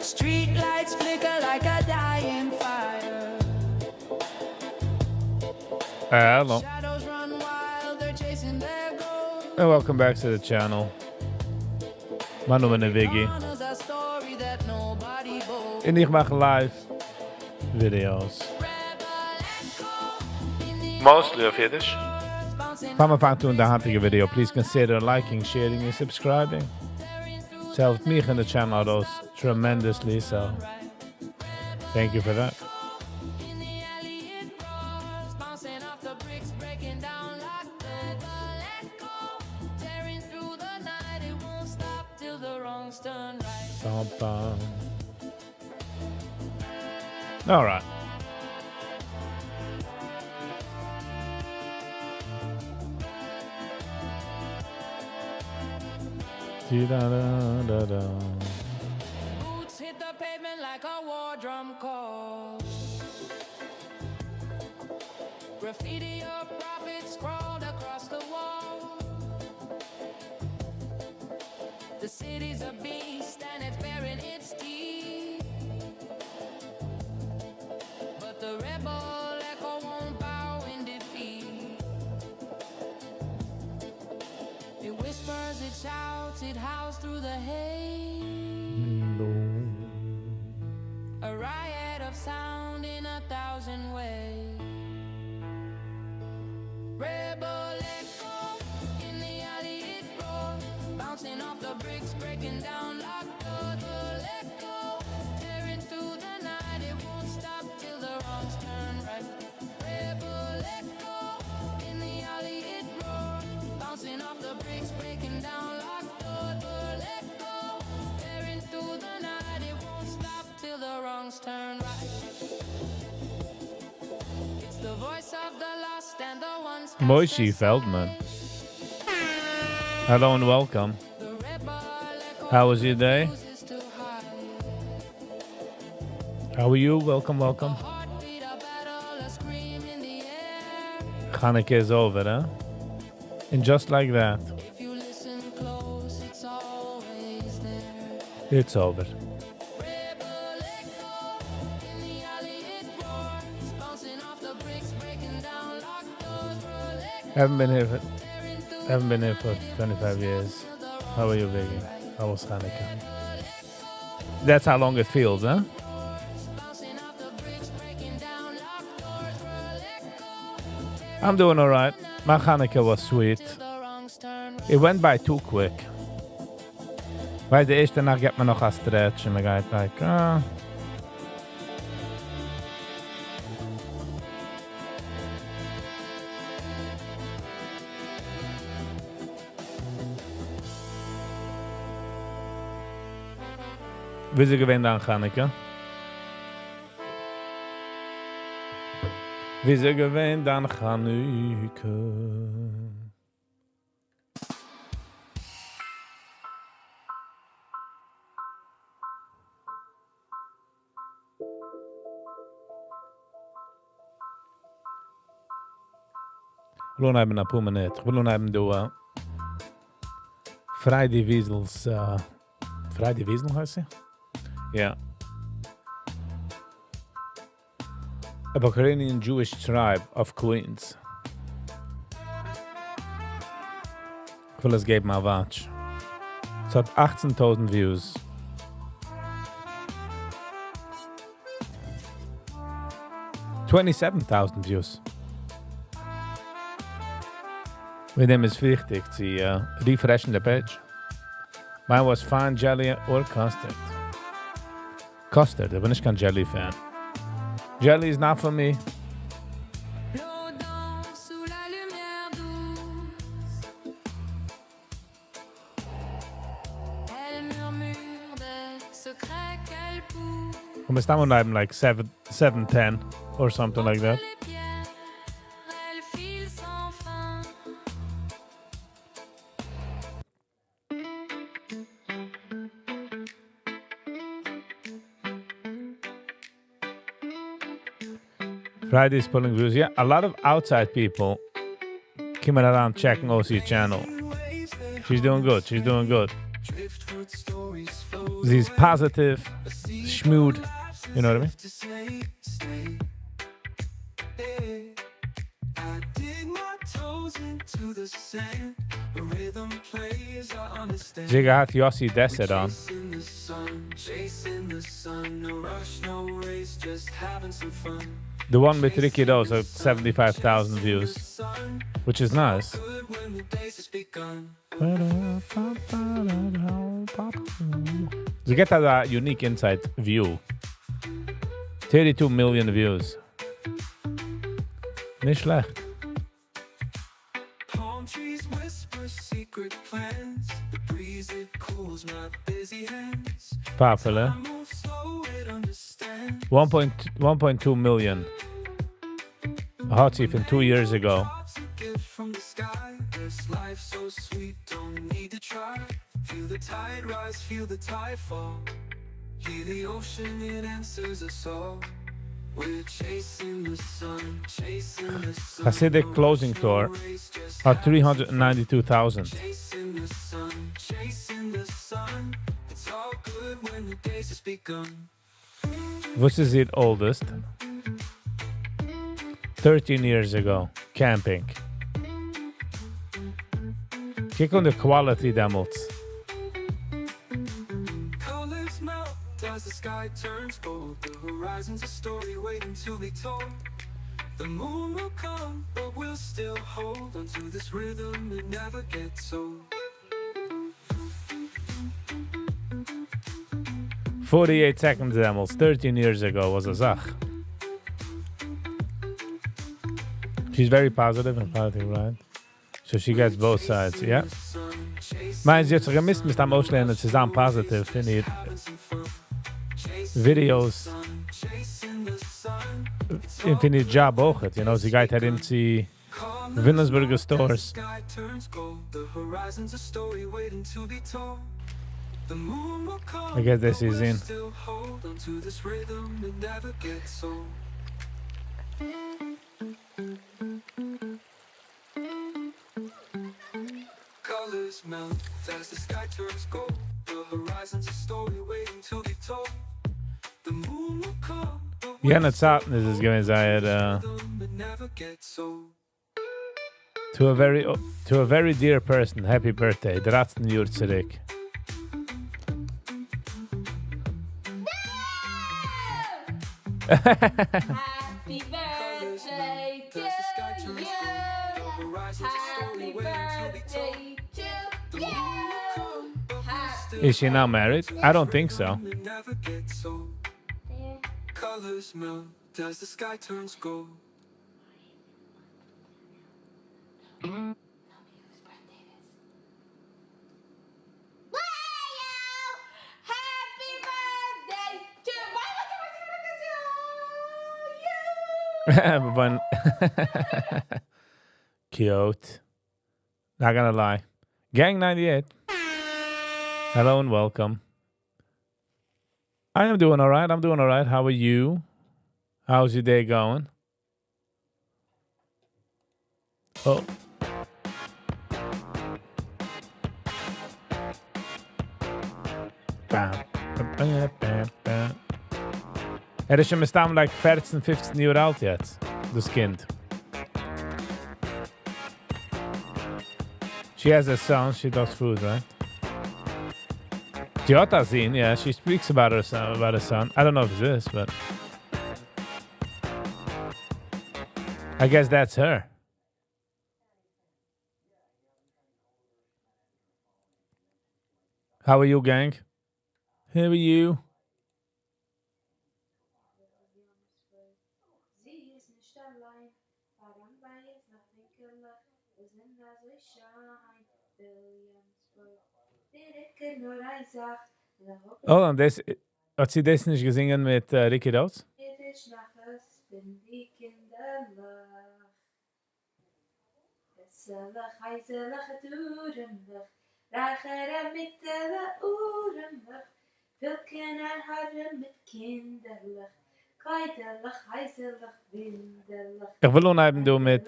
Street lights flicker like a dying fire. Hello. Shadows run wild, they're chasing their goals. And welcome back to the channel. Mijn naam is Viggy. Honors a story that nobody goes. En ik maak live video's. Mostly of Yiddish. If I'm found to the hunting video, please consider liking, sharing, and subscribing. It helps me and the channel out tremendously, so thank you for that. In the alley it roars, bouncing off the bricks, breaking down like let go. Tearing through the night, it won't stop till the wrongs turn right. Bum, bum. All right. Da-da-da-da-da. Boots hit the pavement like a war drum call. Graffiti or prophets scrawled across the wall. The city's a beast and it's baring its teeth. But the rebel echo won't bow in defeat. It whispers, it shouts, it howls through the haze. A riot of sound in 1,000 ways. Rebel echo in the alley it roars, bouncing off the bricks, breaking down locked doors. Let go, tearing through the night, it won't stop till the wrongs turn right. Rebel echo in the alley it roars, bouncing off the bricks, breaking down locked doors. Let go, tearing through the night, it won't stop till the wrongs turn right. It's the voice of the lost and the ones. Moishi Feldman. Hello and welcome. How was your day? How are you? Welcome, welcome. Hanukkah is over, huh? And just like that, If you listen close, it's always there. it's over. Rebel echo in the alley it roars, bouncing off the bricks, breaking down locked doors. Haven't been here for 25 years. How are you, Viggy? How was Hanukkah? That's how long it feels, huh? Bouncing off the bricks, breaking down locked doors. I'm doing all right. My Hanukkah was sweet. The wrongs turn It went by too quick. Bij de eerste nacht get me nog a stretch and I got like, Wie ze gewend aan Hanukkah? Wie ze gewend aan Hanukkah? We willen hebben een paar minuten. We willen hebben de Friday Wiesels. Friday Wiesel heet ze? Ja. A Bahraini Jewish tribe of Queens. Ik wil eens geven maar watch. Het had 18.000 views. $27,000 views. Mit dem ist wichtig, sie refreshen the page. Mine was fine, jelly or custard. Custard, da bin ich kein Jelly-Fan. Jelly is not for me. l'eau danse sous la lumière douce. Elle murmure des secrets qu'elle pousse. I'm still on like 7:10 or something like that. Les pierres, elle file sans fin. Friday's pulling views. Yeah, a lot of outside people coming around checking OC channel. She's doing good. She's doing good. Sie ist positive, schmood. You know what I mean? Jigga hat Yossi Desert on. The one with Ricky Rose at 75,000 views, which is nice. You get a unique inside view. 32 million views. Nicht schlecht. Popular. 1.2 million. A hot seat from 2 years ago. Feel the tide rise, feel the tide fall. Hear the ocean, it answers us all. We're chasing the sun, chasing the sun. Hasidic closing tour at 392,000. Chasing the sun, chasing the sun. It's all good when the days has begun. Which is it oldest? 13 years ago, camping. Kijk on the quality demos. Colors melt as the sky turns gold. The horizon's a story waiting to be told. The moon will come, but we'll still hold onto this rhythm that never gets old. 48 seconds demos 13 years ago was a zach. She's very positive and positive, right? So she gets both sides, yeah? Meins jetzt gemisst mit am Ausländer zusammen positive, finde ich. Videos. Ich finde ich Job auch, you know, sie geht halt in die Wilhelmsburger Stores. I guess this is in. Colors melt as the sky turns gold. The horizon's a story waiting to be told. The moon will come. Ja, net zaten is es gewesen, sei to a very dear person, happy birthday. 13 Uhr zurück. Happy birthday to you. Happy birthday to you. Is she now married? I don't think so. Colors melt as the sky turns gold. When cute. Not gonna lie. Gang 98. Hello and welcome. I am doing all right. I'm doing all right. How are you? How's your day going? Oh. Ist schon bestimmt like 14, 15 Jahre alt jetzt, das Kind. She has a son, she does food, right? She hat das seen, yeah, she speaks about her son. I don't know if it's this, but I guess that's her. How are you, gang? How are you? Oh, und das, hat sie das nicht gesungen mit Ricky Rose? Ich will unheimlich du mit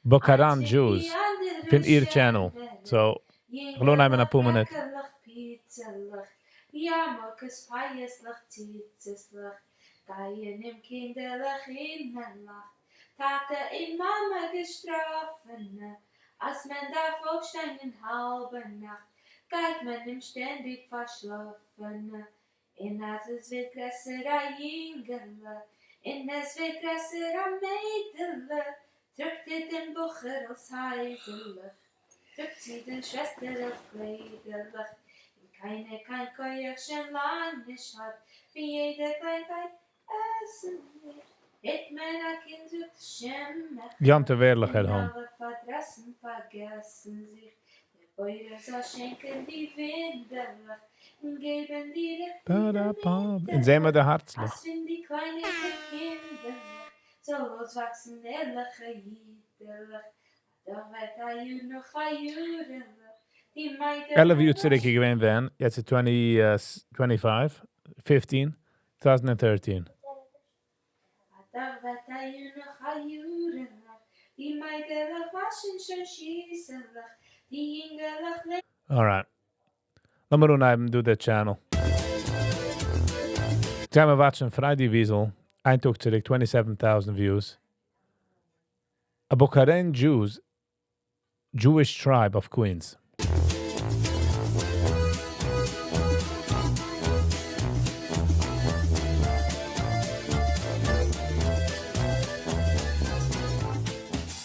Bokaran Jews von ihr Channel. So, ich will unheimlich ein paar Minuten. Zillich. Ja, Markus Feieslach, Tietzeslach. Geien im Kinderlach Innenlach. Tate in Mama gestrafen. Als man darf aufstehen in halber Nacht, geht man ihm ständig verschlafen. In als es wird größer a Jüngele, in es wird größer a Mädele, drückt den Bucher als Heiselig, drückt sie den Schwester auf Kleiderlich. Keine kein Keuerchen lang nicht hat, wie jede Kleinkeit essen wird. Het men a Kind drückt Schemmech, Jante Weerlich at home. alle Verdressen vergessen sich. Der Beurer soll schenken die Winderlich, und geben die Rechten In Zema de Hartzlich. als wenn die kleine Kinder so loswachsen, ehrliche Jiederlich. Doch wird a Jür noch a Jürlich. Die Meide 11 uur terug geweest ben. Jetzt is 25, 15, 2013. Doch wird a Jür noch a Jürlich. Die Meide waschen schon schießelig. Die Jingerlich All right. Laat me doen even do that channel. Zijn we watchen Friday Wiesel. Eindhoek terug 27,000 views. A Bukharan Jewish tribe of Queens.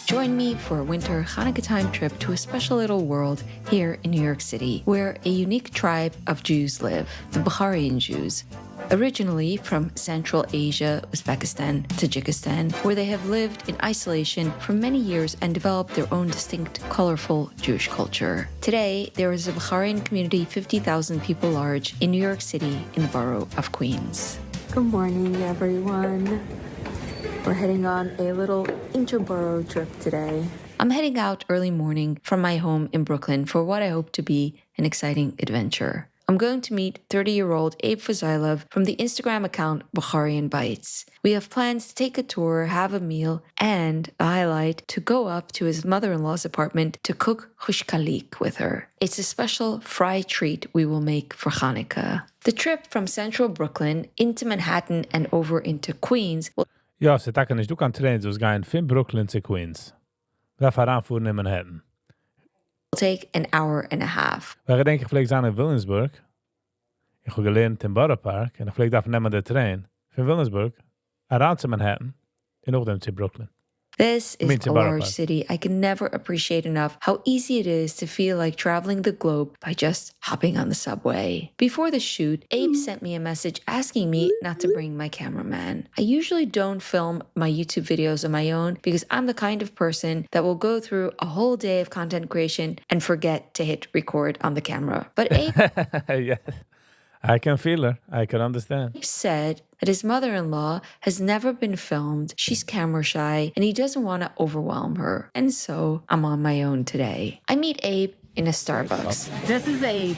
Join me for a winter Hanukkah time trip to a special little world here in New York City, where a unique tribe of Jews live, the Bukharian Jews. Originally from Central Asia, Uzbekistan, Tajikistan, where they have lived in isolation for many years and developed their own distinct, colorful Jewish culture. Today, there is a Bukharian community 50,000 people large in New York City in the borough of Queens. Good morning, everyone. We're heading on a little interborough trip today. I'm heading out early morning from my home in Brooklyn for what I hope to be an exciting adventure. I'm going to meet 30-year-old Abe Fuzailov from the Instagram account Bukharian Bites. We have plans to take a tour, have a meal, and the highlight, to go up to his mother-in-law's apartment to cook khushkalik with her. It's a special fry treat we will make for Hanukkah. The trip from central Brooklyn into Manhattan and over into Queens will Ja, ze takken is. Du kan trainen, dus gaan van Brooklyn to Queens. We gaan aanvoeren in Manhattan. take an hour and a half. We gaan denk ik vleeg aan in Williamsburg. Ik heb geleerd in Borough Park. En ik vleeg daarvan nemen de trein van Williamsburg. Around to Manhattan. En ook dan to Brooklyn. This is a Borough large Park. city. I can never appreciate enough how easy it is to feel like traveling the globe by just hopping on the subway. Before the shoot, Abe sent me a message asking me not to bring my cameraman. I usually don't film my YouTube videos on my own because I'm the kind of person that will go through a whole day of content creation and forget to hit record on the camera. But Abe Yeah. I can feel her. I can understand. said that his mother-in-law has never been filmed, she's camera shy, and he doesn't want to overwhelm her. And so I'm on my own today. I meet Abe in a Starbucks. This is Abe.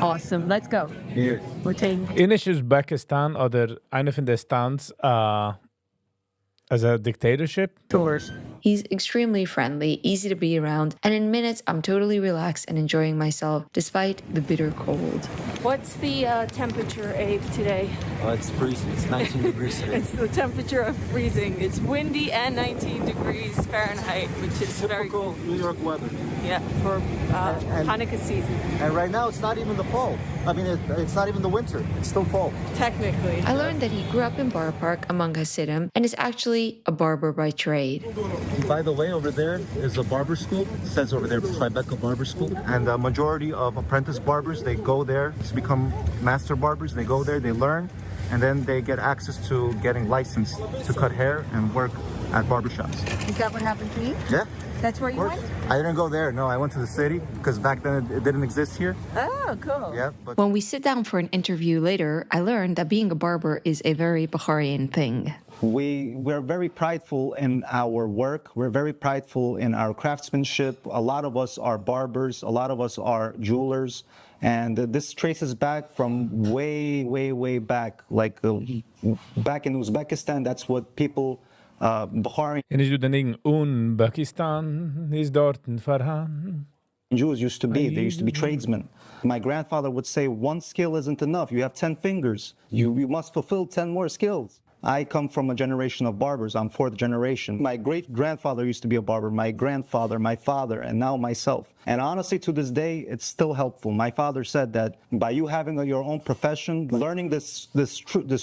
Awesome. Let's go. Here. We're taking In Uzbekistan oder eine von der Stands as a dictatorship. tours. He's extremely friendly, easy to be around, and in minutes I'm totally relaxed and enjoying myself despite the bitter cold. What's the temperature, Abe, today? It's freezing. It's 19 degrees today. It's the temperature of freezing. It's windy and 19 degrees Fahrenheit, which is very Typical New York weather. yeah for And- Hanukkah season. And right now, it's not even the fall. I mean, it's not even the winter. It's still fall. Technically, I learned that he grew up in Borough Park among Hasidim and is actually a barber by trade. By the way, over there is a barber school. It says over there, Tribeca Barber School. And the majority of apprentice barbers, they go there to become master barbers. They go there, they learn, and then they get access to getting licensed to cut hair and work at barbershops. Is that what happened to you? Yeah. That's where Of you course. went? I didn't go there. No, I went to the city because back then it didn't exist here. Oh, cool. Yeah, but When we sit down for an interview later, I learned that being a barber is a very Bukharian thing. We're very prideful in our work. We're very prideful in our craftsmanship. A lot of us are barbers. A lot of us are jewelers. And this traces back from way, way, way back. Like back in Uzbekistan, that's what people, Bukhari En is du den ingen Pakistan is dort in Farhan. Jews used to be. They used to be tradesmen. My grandfather would say, one skill isn't enough. You have 10 fingers. You must fulfill 10 more skills. I come from a generation of barbers. I'm fourth generation. My great-grandfather used to be a barber, my grandfather, my father, and now myself. And honestly, to this day, it's still helpful. My father said that by you having your own profession, learning this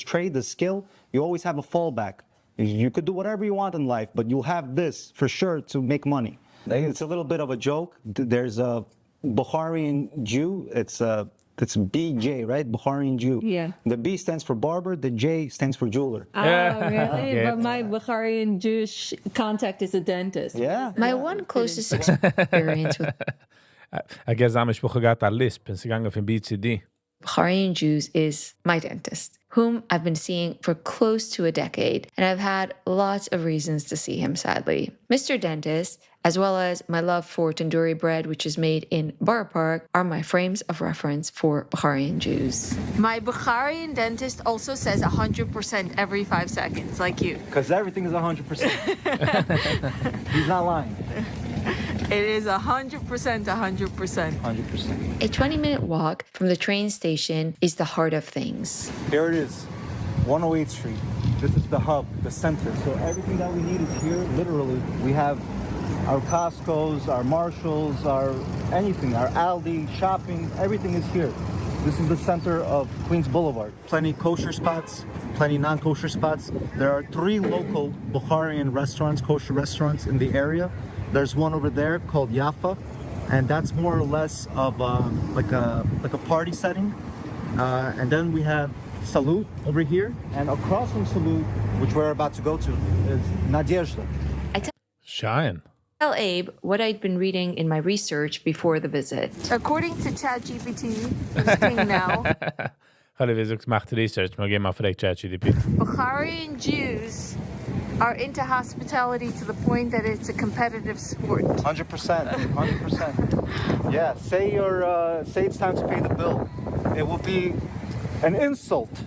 trade, this skill, you always have a fallback. You could do whatever you want in life, but you'll have this for sure to make money. It's a little bit of a joke. There's a Bukharian Jew. It's BJ, right? Bukharian Jew. Yeah. The B stands for barber. The J stands for jeweler. Oh, really? Yeah. But my Bukharian Jewish contact is a dentist. Yeah. My one closest experience with הגזע המשפחה גת על ליספ, נסגנגה פי BCD. Bahraini Jews is my dentist, whom I've been seeing for close to a decade, and I've had lots of reasons to see him, sadly. Mr. Dentist, as well as my love for tandoori bread, which is made in Borough Park, are my frames of reference for Bahraini Jews. My Bahraini dentist also says 100% every 5 seconds, like you. Because everything is 100%. He's not lying. It is 100%, 100%. 100%. A 20-minute walk from the train station is the heart of things. Here it is, 108th Street. This is the hub, the center. So everything that we need is here, literally. We have our Costco's, our Marshalls, our anything, our Aldi, shopping, everything is here. This is the center of Queens Boulevard. Plenty kosher spots, plenty non-kosher spots. There are 3 local Bukharian restaurants, kosher restaurants in the area. There's one over there called Yafa, and that's more or less of like a party setting. And then we have Salud over here, and across from Salud, which we're about to go to, is Nadezhda. Shine. Tell Abe what I'd been reading in my research before the visit. According to ChatGPT, who's king now, خلي فيزوكس macht research, maar geef maar vrij ChatGPT. Bahraini Jews are into hospitality to the point that it's a competitive sport. 100%, 100%. Yeah, say it's time to pay the bill. It will be an insult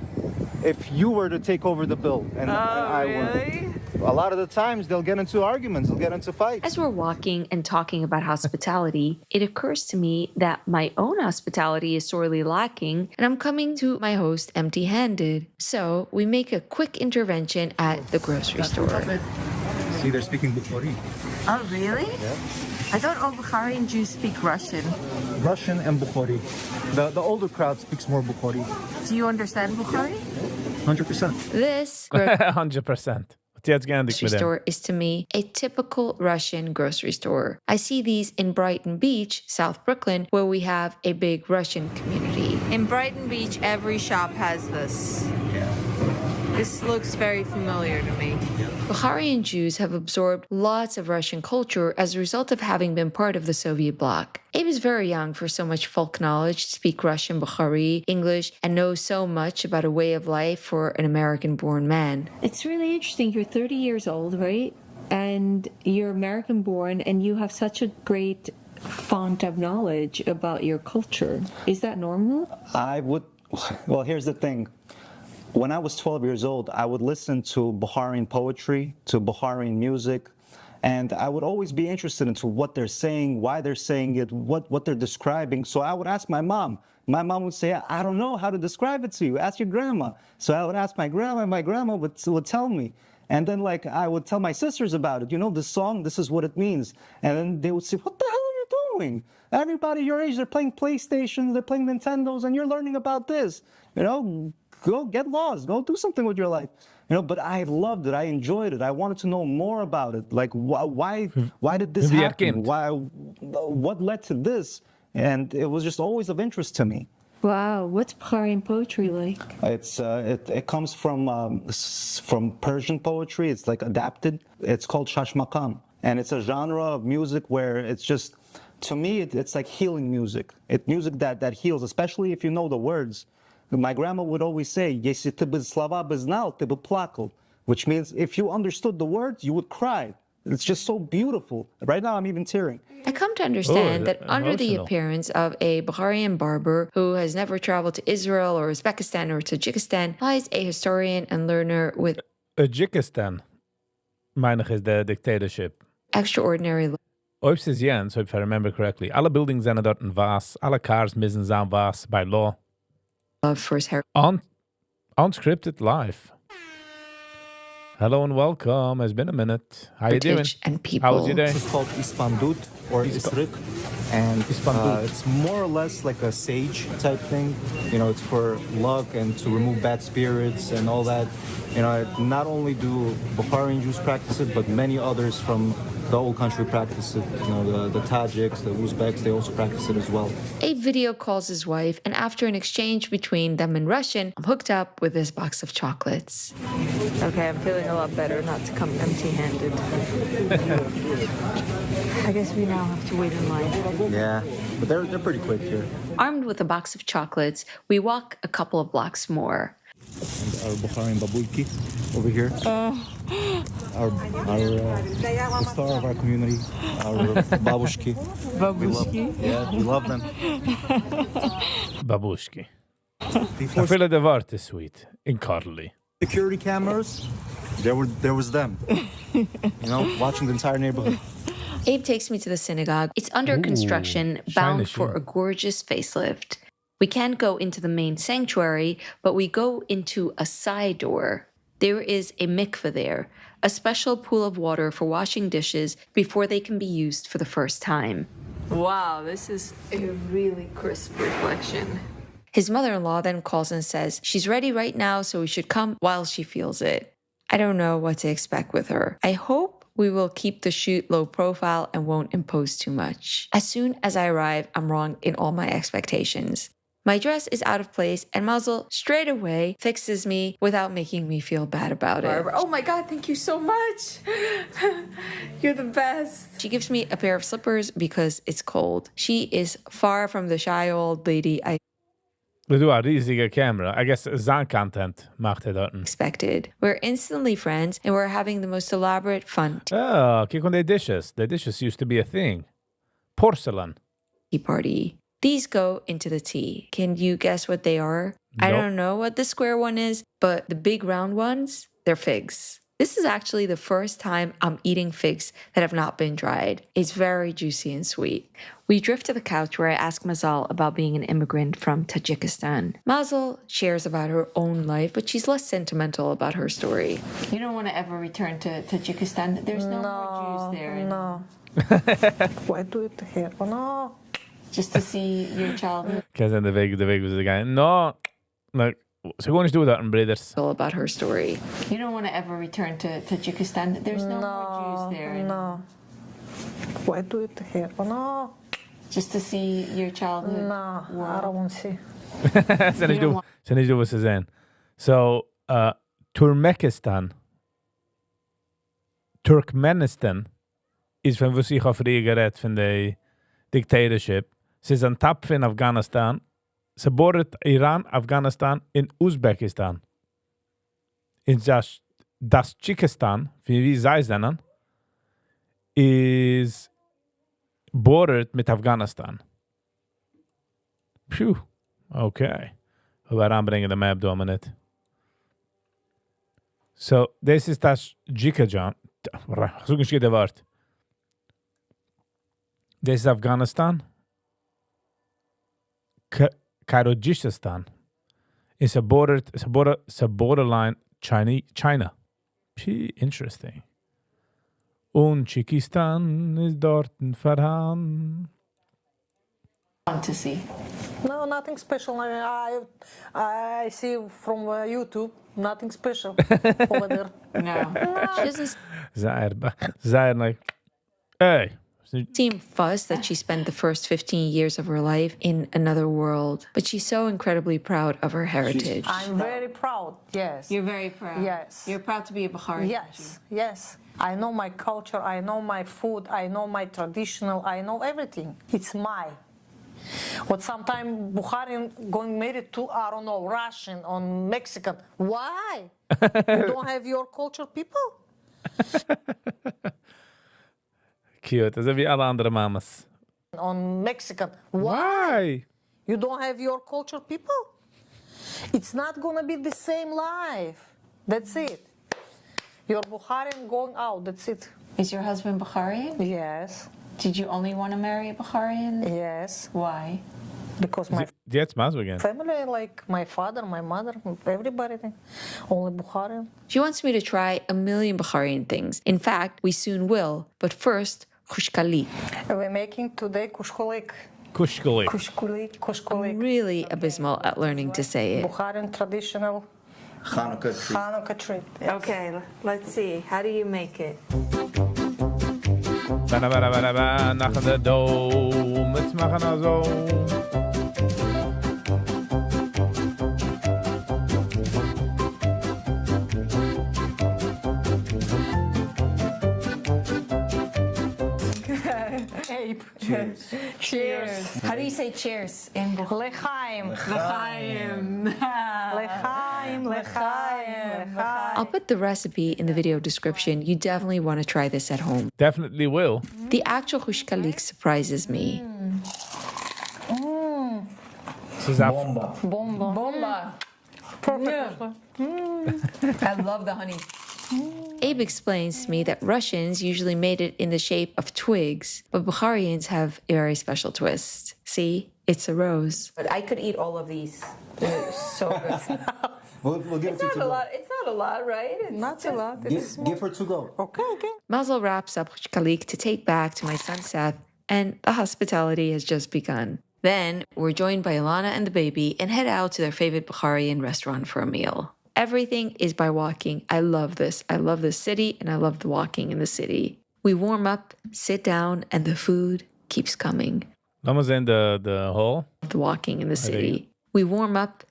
if you were to take over the bill and I were. A lot of the times they'll get into arguments, they'll get into fights. As we're walking and talking about hospitality, it occurs to me that my own hospitality is sorely lacking, and I'm coming to my host empty-handed. So we make a quick intervention at the grocery store. See, they're speaking Bukhari. Oh, really? Yeah. I thought all Bahraini Jews speak Russian. Russian and Bukhari. The older crowd speaks more Bukhari. Do you understand Bukhari? 100%. This 100%. grocery store is to me a typical Russian grocery store. I see these in Brighton Beach, South Brooklyn, where we have a big Russian community. In Brighton Beach, every shop has this. This looks very familiar to me. Bahraini Jews have absorbed lots of Russian culture as a result of having been part of the Soviet bloc. Abe is very young for so much folk knowledge to speak Russian, Bukhari, English, and knows so much about a way of life for an American-born man. It's really interesting. You're 30 years old, right? And you're American-born, and you have such a great font of knowledge about your culture. Is that normal? Well, here's the thing. When I was 12 years old, I would listen to Bahrain poetry, to Bahrain music, and I would always be interested into what they're saying, why they're saying it, what they're describing. So I would ask my mom. My mom would say, I don't know how to describe it to you. Ask your grandma. So I would ask my grandma, and my grandma would tell me. And then, I would tell my sisters about it. You know, this song, this is what it means. And then they would say, what the hell are you doing? Everybody your age, they're playing PlayStations, they're playing Nintendos, and you're learning about this. You know, go get lost, go do something with your life. You know, but I loved it, I enjoyed it, I wanted to know more about it. Like, why did this happen? What led to this? And it was just always of interest to me. Wow, what's Bahrain poetry like? It comes from Persian poetry. It's like adapted. It's called shash maqam, and it's a genre of music where it's just, to me, it's like healing music. It's music that heals, especially if you know the words. My grandma would always say, "Если ты бы слова бы знал, ты бы плакал," which means if you understood the words, you would cry. It's just so beautiful. Right now, I'm even tearing. I come to understand that under the appearance of a Bahraini barber who has never traveled to Israel or Uzbekistan or Tajikistan lies a historian and learner with Tajikistan. Meinig is the dictatorship. extraordinary Ob sie Jens, if I remember correctly, alle buildings zijn dort in was, alle cars müssen sein was by law. Love for his hair. Unscripted live. Hello and welcome. It's been a minute. How you doing? And people. How was your day? This is called Ispandut or Isruk, and it's more or less like a sage type thing. You know, it's for luck and to remove bad spirits and all that. You know, not only do Bukharian Jews practice it, but many others from the old country practice it. You know, the Tajiks, the Uzbeks, they also practice it as well. Abe video calls his wife, and after an exchange between them in Russian, I'm hooked up with this box of chocolates. Okay, I'm feeling a lot better not to come empty-handed. I guess we now have to wait in line. Yeah, but they're pretty quick here. Armed with a box of chocolates, we walk a couple of blocks more. And our Bukharian babuiki over here. Our the star of our community, our babushki. We love them. Babushki. I feel like the word is sweet and cuddly. Security cameras, there was them. You know, watching the entire neighborhood. Abe takes me to the synagogue. It's under construction, bound shiny. for a gorgeous facelift. We can't go into the main sanctuary, but we go into a side door. There is a mikveh there, a special pool of water for washing dishes before they can be used for the first time. Wow, this is a really crisp reflection. His mother-in-law then calls and says she's ready right now, so we should come while she feels it. I don't know what to expect with her. I hope we will keep the shoot low profile and won't impose too much. As soon as I arrive, I'm wrong in all my expectations. My dress is out of place, and Mazel straight away fixes me without making me feel bad about it. Oh my God, thank you so much. You're the best. She gives me a pair of slippers because it's cold. She is far from the shy old lady I We do a riesige camera. I guess sein content macht dort. expected. We're instantly friends, and we're having the most elaborate fun Oh, kick on the dishes. The dishes used to be a thing. Porcelain. tea party. These go into the tea. Can you guess what they are? I Nope. don't know what the square one is, but the big round ones, they're figs. This is actually the first time I'm eating figs that have not been dried. It's very juicy and sweet. We drift to the couch where I ask Mazal about being an immigrant from Tajikistan. Mazal shares about her own life, but she's less sentimental about her story. You don't want to ever return to Tajikistan? There's no more Jews there. No. Why do it here? Oh, no. Just to see your childhood. Kennen de weg was the guy. No. Like, ze gewoon eens doen dat, brothers. All about her story. You don't want to ever return to Tajikistan? There's no more Jews there. No. Why do it here? Oh, no. Just to see your childhood. No, I don't want to see. Ze niet doen wat ze zijn. So, Turkmenistan is van wat zich over die gered van de dictatorship. Ze is een tap van Afghanistan. Ze bordert Iran, Afghanistan en Uzbekistan. In das Tschikistan, wie zij zijn, is bordert met Afghanistan. Phew. Okay. We aanbrengen de map door minute. So, this is das Tschikistan. Zoek eens de woord. This is Afghanistan. Kyrgyzstan is a borderline China. Interesting. Und Tschikistan is dort verhan. Want to see. No, nothing special. I see from YouTube, nothing special over there. No. She doesn't Zaire like, hey. seem fussed that she spent the first 15 years of her life in another world, but she's so incredibly proud of her heritage. I'm very proud, yes. You're very proud. Yes. You're proud to be a Bukhari. Yes, yes. I know my culture, I know my food, I know my traditional, I know everything. It's mine. What sometimes Bukharian going married to, I don't know, Russian or Mexican. Why? You don't have your culture, people? Cute, as wie alle andere mamas. On Mexican. Why? You don't have your culture, people? It's not gonna be the same life. That's it. Your Bukharian going out, that's it. Is your husband Bukharian? Yes. Did you only want to marry a Baharian? Yes, Why? because my Jetzt machen wir again. family, like my father, my mother, everybody, only Bukharian. She wants me to try a million Baharian things. In fact, we soon will. But first, khushkali. We're making today kushkulik. Kushkali. Kushkulik, I'm kushkulik. really abysmal at learning to say it. Bukharian traditional Hanukkah treat. Yes. Okay, let's see. How do you make it? Bana, nach der Dome. Jetzt machen wir so. Ape. Cheers. Cheers. How do you say cheers in Baharian? Lechaim. L'chaim. Lechaim. Lechaim. I'll put the recipe in the video description. You definitely want to try this at home. Definitely will. The actual khushkalik surprises me. This is our Bomba. Perfect. I love the honey. Abe explains to me that Russians usually made it in the shape of twigs, but Bukharians have a very special twist. See, it's a rose. But I could eat all of these. They're so good. We'll give it to you to go. It's not a lot, right? It's Not a lot. It's Give her to go. okay. Mazel wraps up khushkalik to take back to my son Seth, and the hospitality has just begun. Then we're joined by Ilana and the baby and head out to their favorite Bukharian restaurant for a meal. Everything is by walking. I love this. I love this city, and I love the walking in the city. We warm up, sit down, and the food keeps coming. Lass mal sehen, the hall. The walking in the city. We warm up,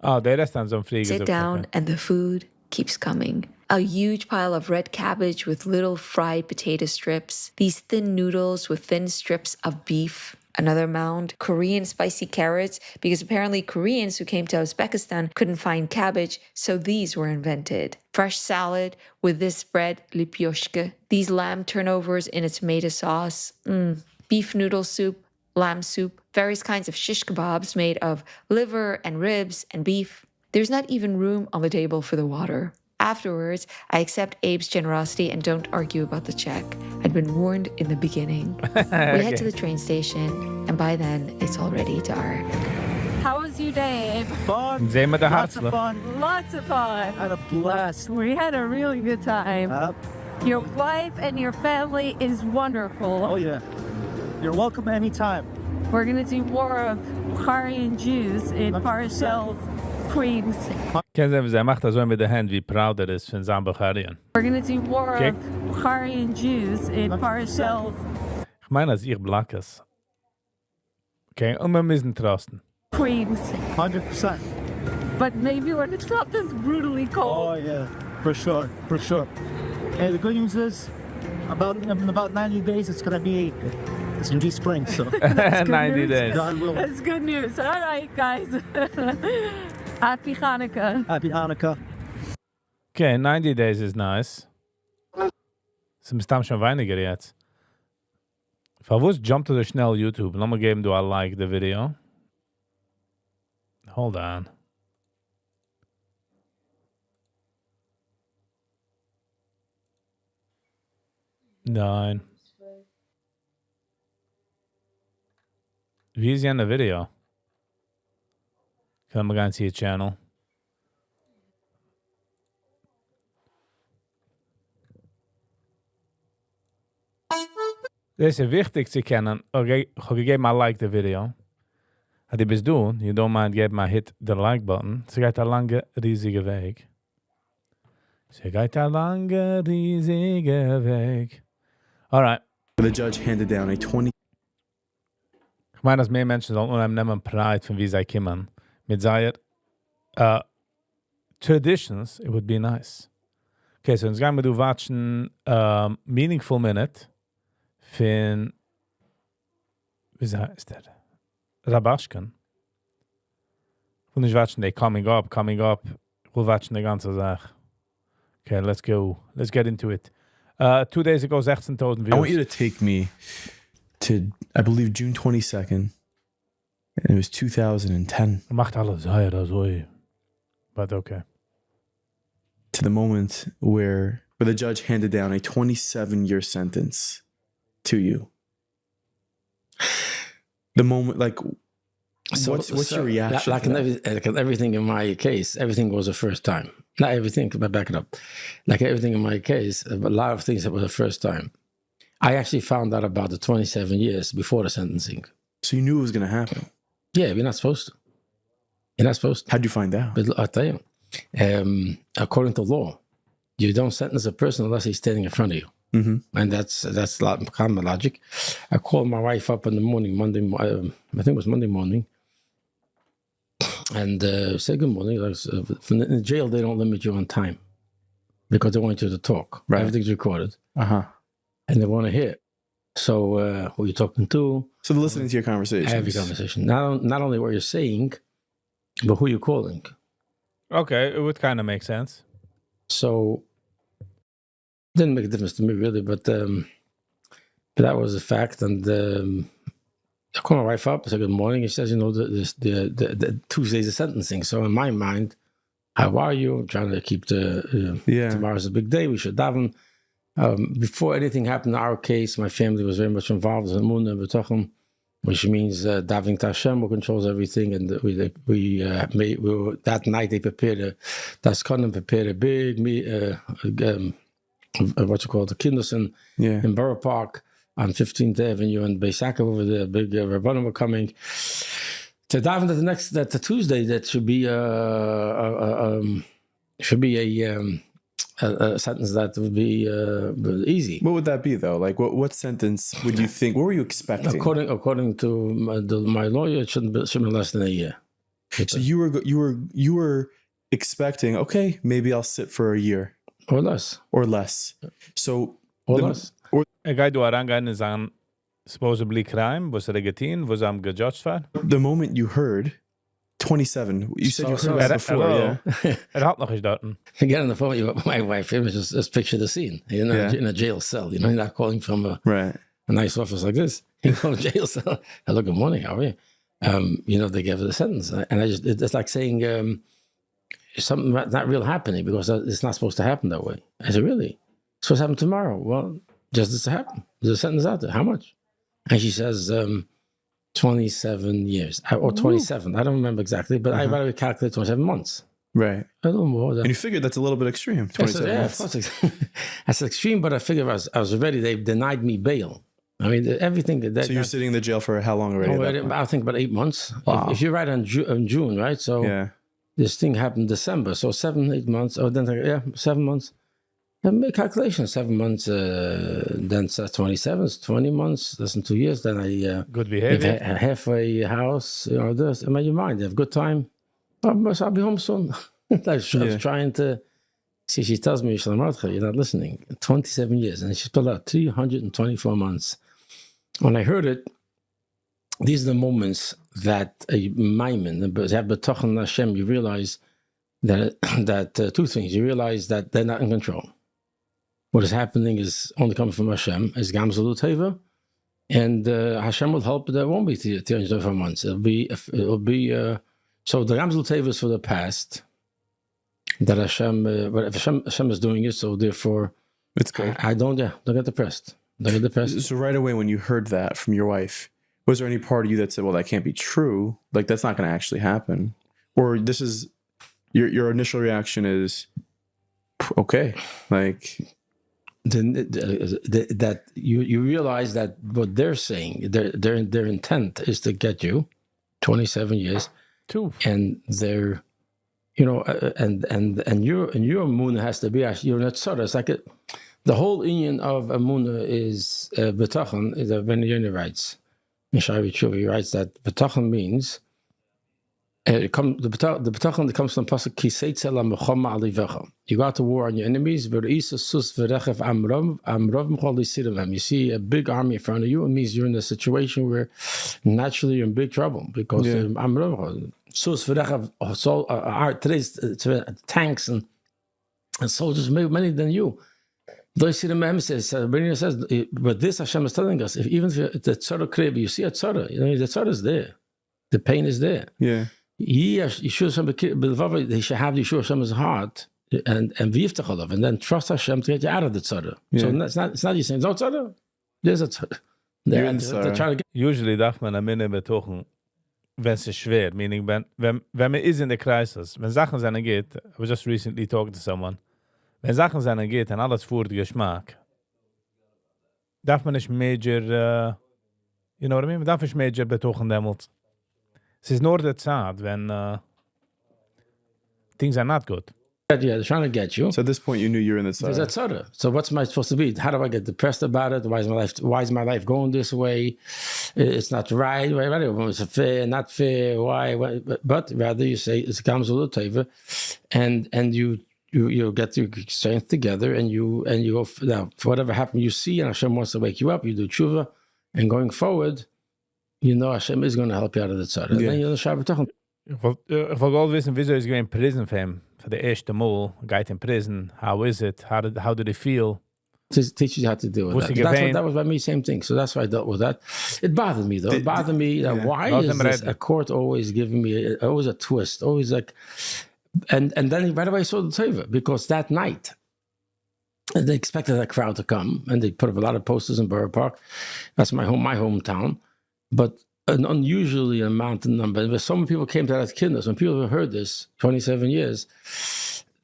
Oh, der Rest an so einem Flieger. sit down, and the food keeps coming. A huge pile of red cabbage with little fried potato strips. These thin noodles with thin strips of beef. Another mound, Korean spicy carrots, because apparently Koreans who came to Uzbekistan couldn't find cabbage, so these were invented. Fresh salad with this bread, lipyoshka. These lamb turnovers in a tomato sauce. Beef noodle soup, lamb soup, various kinds of shish kebabs made of liver and ribs and beef. There's not even room on the table for the water. Afterwards, I accept Abe's generosity and don't argue about the check. I'd been warned in the beginning. We head to the train station, and by then, it's already dark. How was your day, Abe? Fun. Sehen wir den Lots of Herzler. fun. Lots of fun. Had a blast. We had a really good time. Your wife and your family is wonderful. Oh yeah. You're welcome anytime. We're going to do more of Bukharian Jews in Parashel, Queens. Kennen Sie, wie er macht das so mit der Hand, wie proud er ist von seinem Bukharian. We're going to do more Okay. of Bukharian Jews in Parashel, Ich meine, dass ihr black ist. Okay, und wir müssen trosten. Queens. 100%. But maybe when it's not this brutally cold. Oh yeah, for sure, for sure. And the good news is, in about 90 days, it's gonna be spring. So 90 days. God willing. That's good news. All right, guys. Happy Hanukkah. Happy Hanukkah. Okay, 90 days is nice. Es ist schon weniger jetzt. Verwusst jump to the schnell YouTube. Lass mal geben, do I like the video. Hold on. Nein. Wie ist ja eine Video? Können wir ganz hier Channel. Das ist wichtig zu kennen. Okay, ich habe gegeben, I like the video. Had je best doen, you don't mind geben mal hit the like button. Ze gaat een lange, riesige weg. Ze gaat een lange, riesige weg. Alright. The judge handed down a 20. Ich meine, dass mehr Menschen sollen unheimlich nehmen Pride von wie sie kommen. Mit seiner traditions, it would be nice. Okay, so jetzt gehen wir du watchen Meaningful Minute von wie heißt der? Rabashkin. Und ich watchen die coming up. We'll watchen die ganze Sache. Okay, let's go. Let's get into it. 2 days ago, 16,000 views. I want you to take me to, I believe, June 22nd. And it was 2010. Macht alles sehr, so. But okay. To the moment where the judge handed down a 27-year sentence to you? The moment, like, what's your reaction? Like in everything in my case, everything was the first time. Not everything, but back it up. Like everything in my case, a lot of things that were the first time. I actually found out about the 27 years before the sentencing. So you knew it was going to happen? Yeah, you're not supposed to. You're not supposed to. How'd you find out? But I'll tell you, according to law, you don't sentence a person unless he's standing in front of you. Mm-hmm. And that's common logic. I called my wife up in the morning, I think it was Monday morning, and said, good morning. In the jail, they don't limit you on time because they want you to talk. Right. Everything's recorded. Uh-huh. And they want to hear. So who are you talking to? So they're listening to your conversations. Every conversation. Not only what you're saying, but who you're calling. Okay, it would kind of make sense. So didn't make a difference to me really, but that was a fact. And I called my wife up. I said, good morning. She says, the Tuesday's the sentencing. So in my mind, how are you? I'm trying to keep tomorrow's a big day. We should daven. Before anything happened in our case, my family was very much involved in Emunah B'tochen, which means davening to Hashem, who controls everything. And we that night they prepared prepared a big the Kinderson in Borough Park on 15th Avenue and Beisaka over there. Big Rabbanim were coming to daven that the Tuesday. That should be a sentence that would be easy. What would that be, though? Like, what sentence would you think? What were you expecting? According to my lawyer, it shouldn't be less than a year. So you were expecting, okay, maybe I'll sit for a year or less. So less. Guy du Arangan is on supposedly crime was geteen was am gejudged for. The moment you heard 27. You said you heard that before, yeah. Het had nog eens daten. You get on the phone with my wife, just picture the scene. You're in a jail cell, you're not calling from a nice office like this. You call a jail cell. Hello, good morning, how are you? They gave it a sentence. And it's like saying something not real happening because it's not supposed to happen that way. I said, really? It's supposed to happen tomorrow. Well, just this to happen. There's a sentence out there. How much? And she says, 27 years or 27. I don't remember exactly, but I rather calculate 27 months. Right. A little more. And you figured that's a little bit extreme. 27 months. Of course. That's extreme, but I figured I was ready. They denied me bail. I mean, everything. So you're sitting in the jail for how long already? I think about 8 months. Wow. If you're right on June, right? So this thing happened December. So 7-8 months. Oh, then 7 months. Make calculation, 7 months, then 27, 20 months, that's in 2 years. Then I good behavior, halfway house, this. In your mind, you have a good time. I'll be home soon. I was trying to see. She tells me, you're not listening. 27 years, and she spelled out 324 months. When I heard it, these are the moments that a maimin, betochen Hashem, you realize that two things. You realize that they're not in control. What is happening is only coming from Hashem, is Gamzalut Teva, and Hashem will help. There won't be 324 months. It'll be so the Gamzalut Teva is for the past. That Hashem, but if Hashem is doing it, so therefore, it's good. I don't get depressed. Don't get depressed. So right away, when you heard that from your wife, was there any part of you that said, "Well, that can't be true. Like that's not going to actually happen," or this is your initial reaction is, okay, like. That you realize that what they're saying, their intent is to get you 27 years, and they're, and your Emunah has to be actually you're not tzara. It's like the whole union of Emunah is betachon. Is Ben Yoni writes, Mishavi Tshuva writes that betachon means. The betachon that comes from pasuk Kiseitze lamechama alivecha. You go out to war on your enemies. You see a big army in front of you. It means you're in a situation where naturally you're in big trouble because today's tanks and soldiers many than you. Says, but this Hashem is telling us, even if the tzara krib, you see a tzara, the tzara is there, the pain is there. Yeah. He should have the Yeshua Hashem's heart and then trust Hashem to get you out of the tzara. So it's not you saying no tzara. There's a they're trying to get Usually darf man am Ende betochen, wenn es schwer, meaning wenn man is in the crisis, wenn Sachen seinen geht, I was just recently talking to someone, wenn Sachen seinen geht und alles fuhrt Geschmack, darf man nicht major, you know what I mean? Man darf nicht major betochen demult. Es ist nur der Zeit, wenn things are not good. Yeah, they're trying to get you. So at this point, you knew you were in the There's that tzara. So what's my supposed to be? How do I get depressed about it? Why is my life going this way? It's not right. It's fair, not fair. Why? But rather you say it's comes with a teva, and you get your strength together, and you go now for whatever happened. You see, and Hashem wants to wake you up. You do tshuva, and going forward, you know Hashem is going to help you out of the tzara. Yeah. And then you're the Shabbat. Ich will gold wissen, wieso ist in prison für ihn, für the erste Mal, geht in prison, how is it, how did it feel? Teaches you how to deal with that. That was by me, same thing. So that's why I dealt with that. It bothered me, though. It bothered me. Why is this a court always giving me, always a twist, always like, and then right away I saw the teva, because that night, they expected that crowd to come, and they put up a lot of posters in Borough Park. That's my hometown. But an unusually amount of number. So many people came to that kindness. When people heard this, 27 years,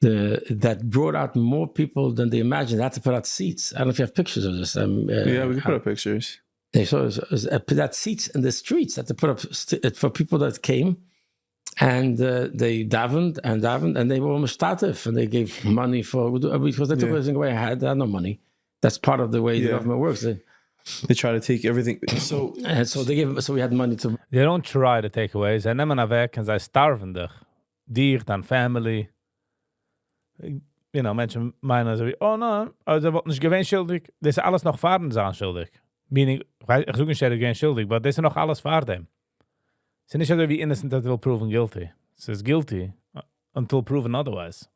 that brought out more people than they imagined. They had to put out seats. I don't know if you have pictures of this. Yeah, we can put up pictures. They put out seats in the streets that they put up for people that came, and they davened, and they were almost statif, and they gave money because they took everything away I had. I had no money. That's part of the way the government works. They try to take everything. So we had money to. They don't try to take away. Ze nemen weg en zij starven dich. Dir, dan family. You know, mensen meinen so, oh no, ze wordt nicht gewinn schuldig. Das ist alles noch fahren sein schuldig. Meaning, ich suche nicht gewinn schuldig, but das ist noch alles fahr dem. Es ist nicht so wie innocent that will proven guilty. Es ist guilty until proven otherwise.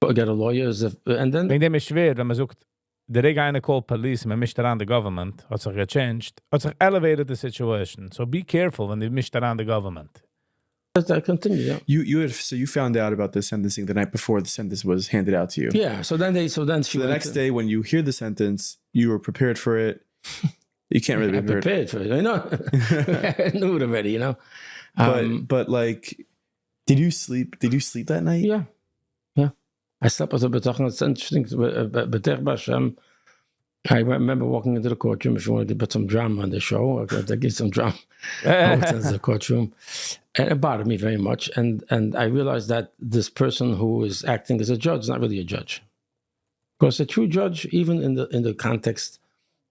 Get a lawyer, and then. Wegen dem ist schwer, wenn man sucht, der Rega eine called police, man mischt daran the government, hat sich gechanged, hat sich elevated the situation. So be careful when they mischt daran the government. I continue. Yeah. You found out about the sentencing the night before the sentence was handed out to you. Yeah. So the next day when you hear the sentence, you were prepared for it. You can't really be prepared for it. I know. I knew it already. You know. But like, did you sleep? Did you sleep that night? Yeah. I slept as a betochen. It's interesting. I remember walking into the courtroom. If you wanted to put some drama on the show, I could get some drama. I walked into the courtroom, and it bothered me very much. And I realized that this person who is acting as a judge is not really a judge, because a true judge, even in the context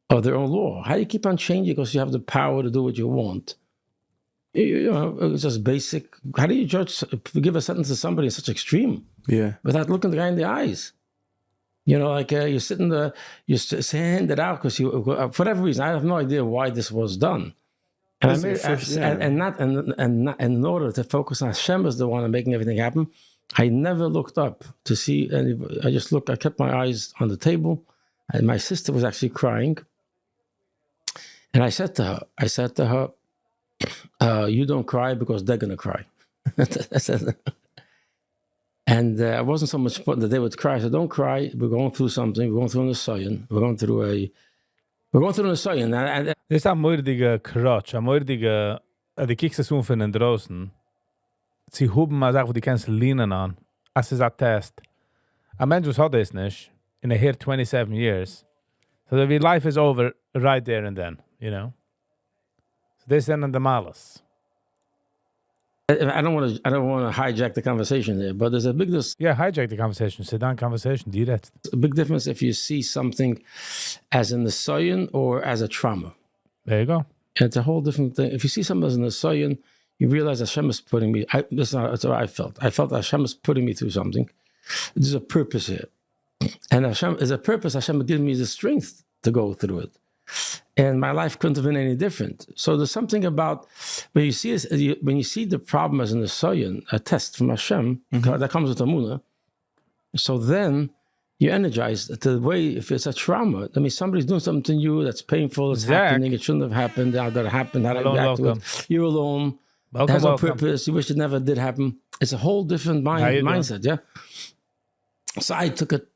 of their own law, how do you keep on changing because you have the power to do what you want? You know, it's just basic. How do you give a sentence to somebody in such extreme? Yeah. Without looking the guy in the eyes. You know, like you're sitting there, you're saying it out because for whatever reason, I have no idea why this was done. And in order to focus on Hashem as the one making everything happen, I never looked up to see anybody. I kept my eyes on the table, and my sister was actually crying. And I said to her, you don't cry because they're going to cry. And I wasn't so much important that they would cry. I said, don't cry. We're going through something. We're going through an Nisayan. We're going through an Nisayan. Das ist ein mordige Crutch, ein mordige, die kiekst es von den draußen. Sie huben mal Sachen, wo die kannst lehnen an. Als ist ein Test. Ein Mensch, was hat das nicht, in here 27 years. So that life is over right there and then, you know. So this is the malice. I don't want to hijack the conversation there, but there's a big difference. Yeah, hijack the conversation. Sit down conversation. Do that. A big difference if you see something as an Nisayan or as a trauma. There you go. And it's a whole different thing. If you see something as an Nisayan, you realize Hashem is putting me. That's what I felt. I felt Hashem is putting me through something. There's a purpose here, and Hashem is a purpose. Hashem giving me the strength to go through it. And my life couldn't have been any different. So there's something about when you see the problem as an Nisayan, a test from Hashem, that comes with Amunah. So then you're energized. The way, if it's a trauma, I mean, somebody's doing something to you that's painful, it's happening, it shouldn't have happened, how that happened, how to react to it. You're alone. It has no purpose. You wish it never did happen. It's a whole different mindset, yeah? So I took it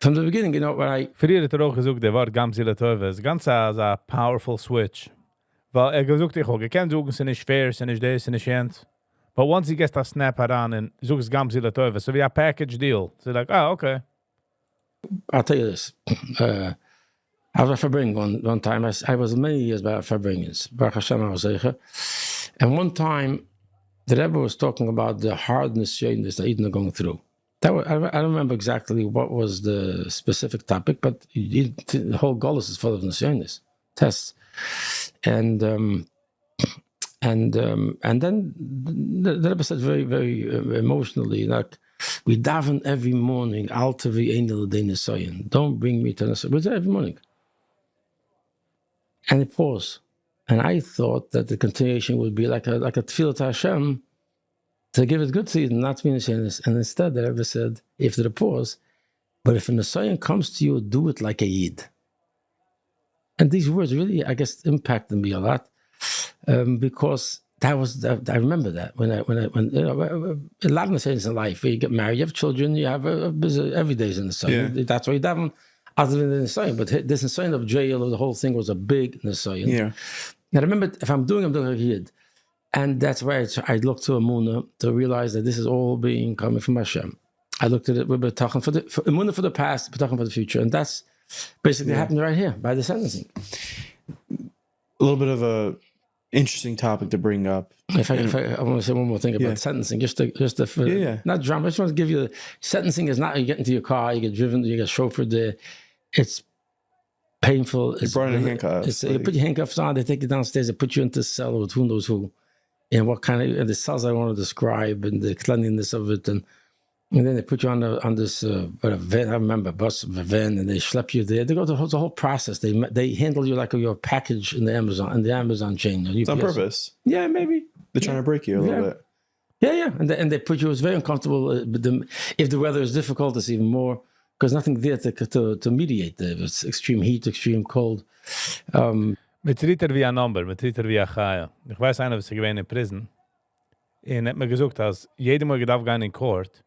from the beginning, you know, when I... Früher hat auch gesagt, der Wort Gamzilla Teuve, ist ganz a powerful switch. Weil gesagt, ich kann sagen, es ist nicht fair, es ist nicht das, es ist nicht jens. But once he gets that snap around and sucht Gamzilla Teuve, so wie a package deal. So like, okay. I'll tell you this. I was at Fabring one time. I was many years back at Fabring. Baruch Hashem, I was there. And one time, the Rebbe was talking about the hardness that Eden are going through. I don't remember exactly what was the specific topic, but the whole Golos is full of nisyonis, tests. And then the Rebbe said very, very emotionally, like, we daven every morning, Al Tavi Einel Dei Nisayon. Don't bring me to Nisayon. We do it every morning. And it paused. And I thought that the continuation would be like a tefillah to Hashem to give it good season, not to be Nisayon. And instead, the Rebbe said, after the pause, but if a Nisayon comes to you, do it like a Yid. And these words really, I guess, impacted me a lot because I remember that when you know, a lot of things in life, you get married, you have children, you have every day's in the sun. Yeah. That's why you daven other than the Nisayon. But this Nisayon of jail, the whole thing was a big Nisayon. Yeah. And I remember if I'm doing like a Yid. And that's why I looked to Amunah to realize that this is all being coming from Hashem. I looked at it with B'tachon for Amunah for the past, B'tachon for the future. And that's basically happened right here by the sentencing. A little bit of a interesting topic to bring up. If I want to say one more thing about sentencing, not drama. I just want to give you sentencing is not you get into your car, you get driven, you get chauffeured there. It's painful. You brought in handcuffs. You put your handcuffs on, they take you downstairs, they put you into a cell with who knows who, and what kind of and the cells I want to describe and the cleanliness of it, and then they put you on this van. I remember a van, and they schlep you there. They go through the whole process. They handle you like your package in the Amazon chain. It's on purpose. Yeah, maybe. They're trying to break you a little bit. Yeah. And they put you, it's very uncomfortable. If the weather is difficult, it's even more, because nothing there to mediate there. It's extreme heat, extreme cold. Mit Ritter wie ein Number, mit Ritter wie ein Chaya. Ich weiß einer, was ich gewähne in Prison. Und hat mir gesagt, dass jede Mal darf gehen in Court,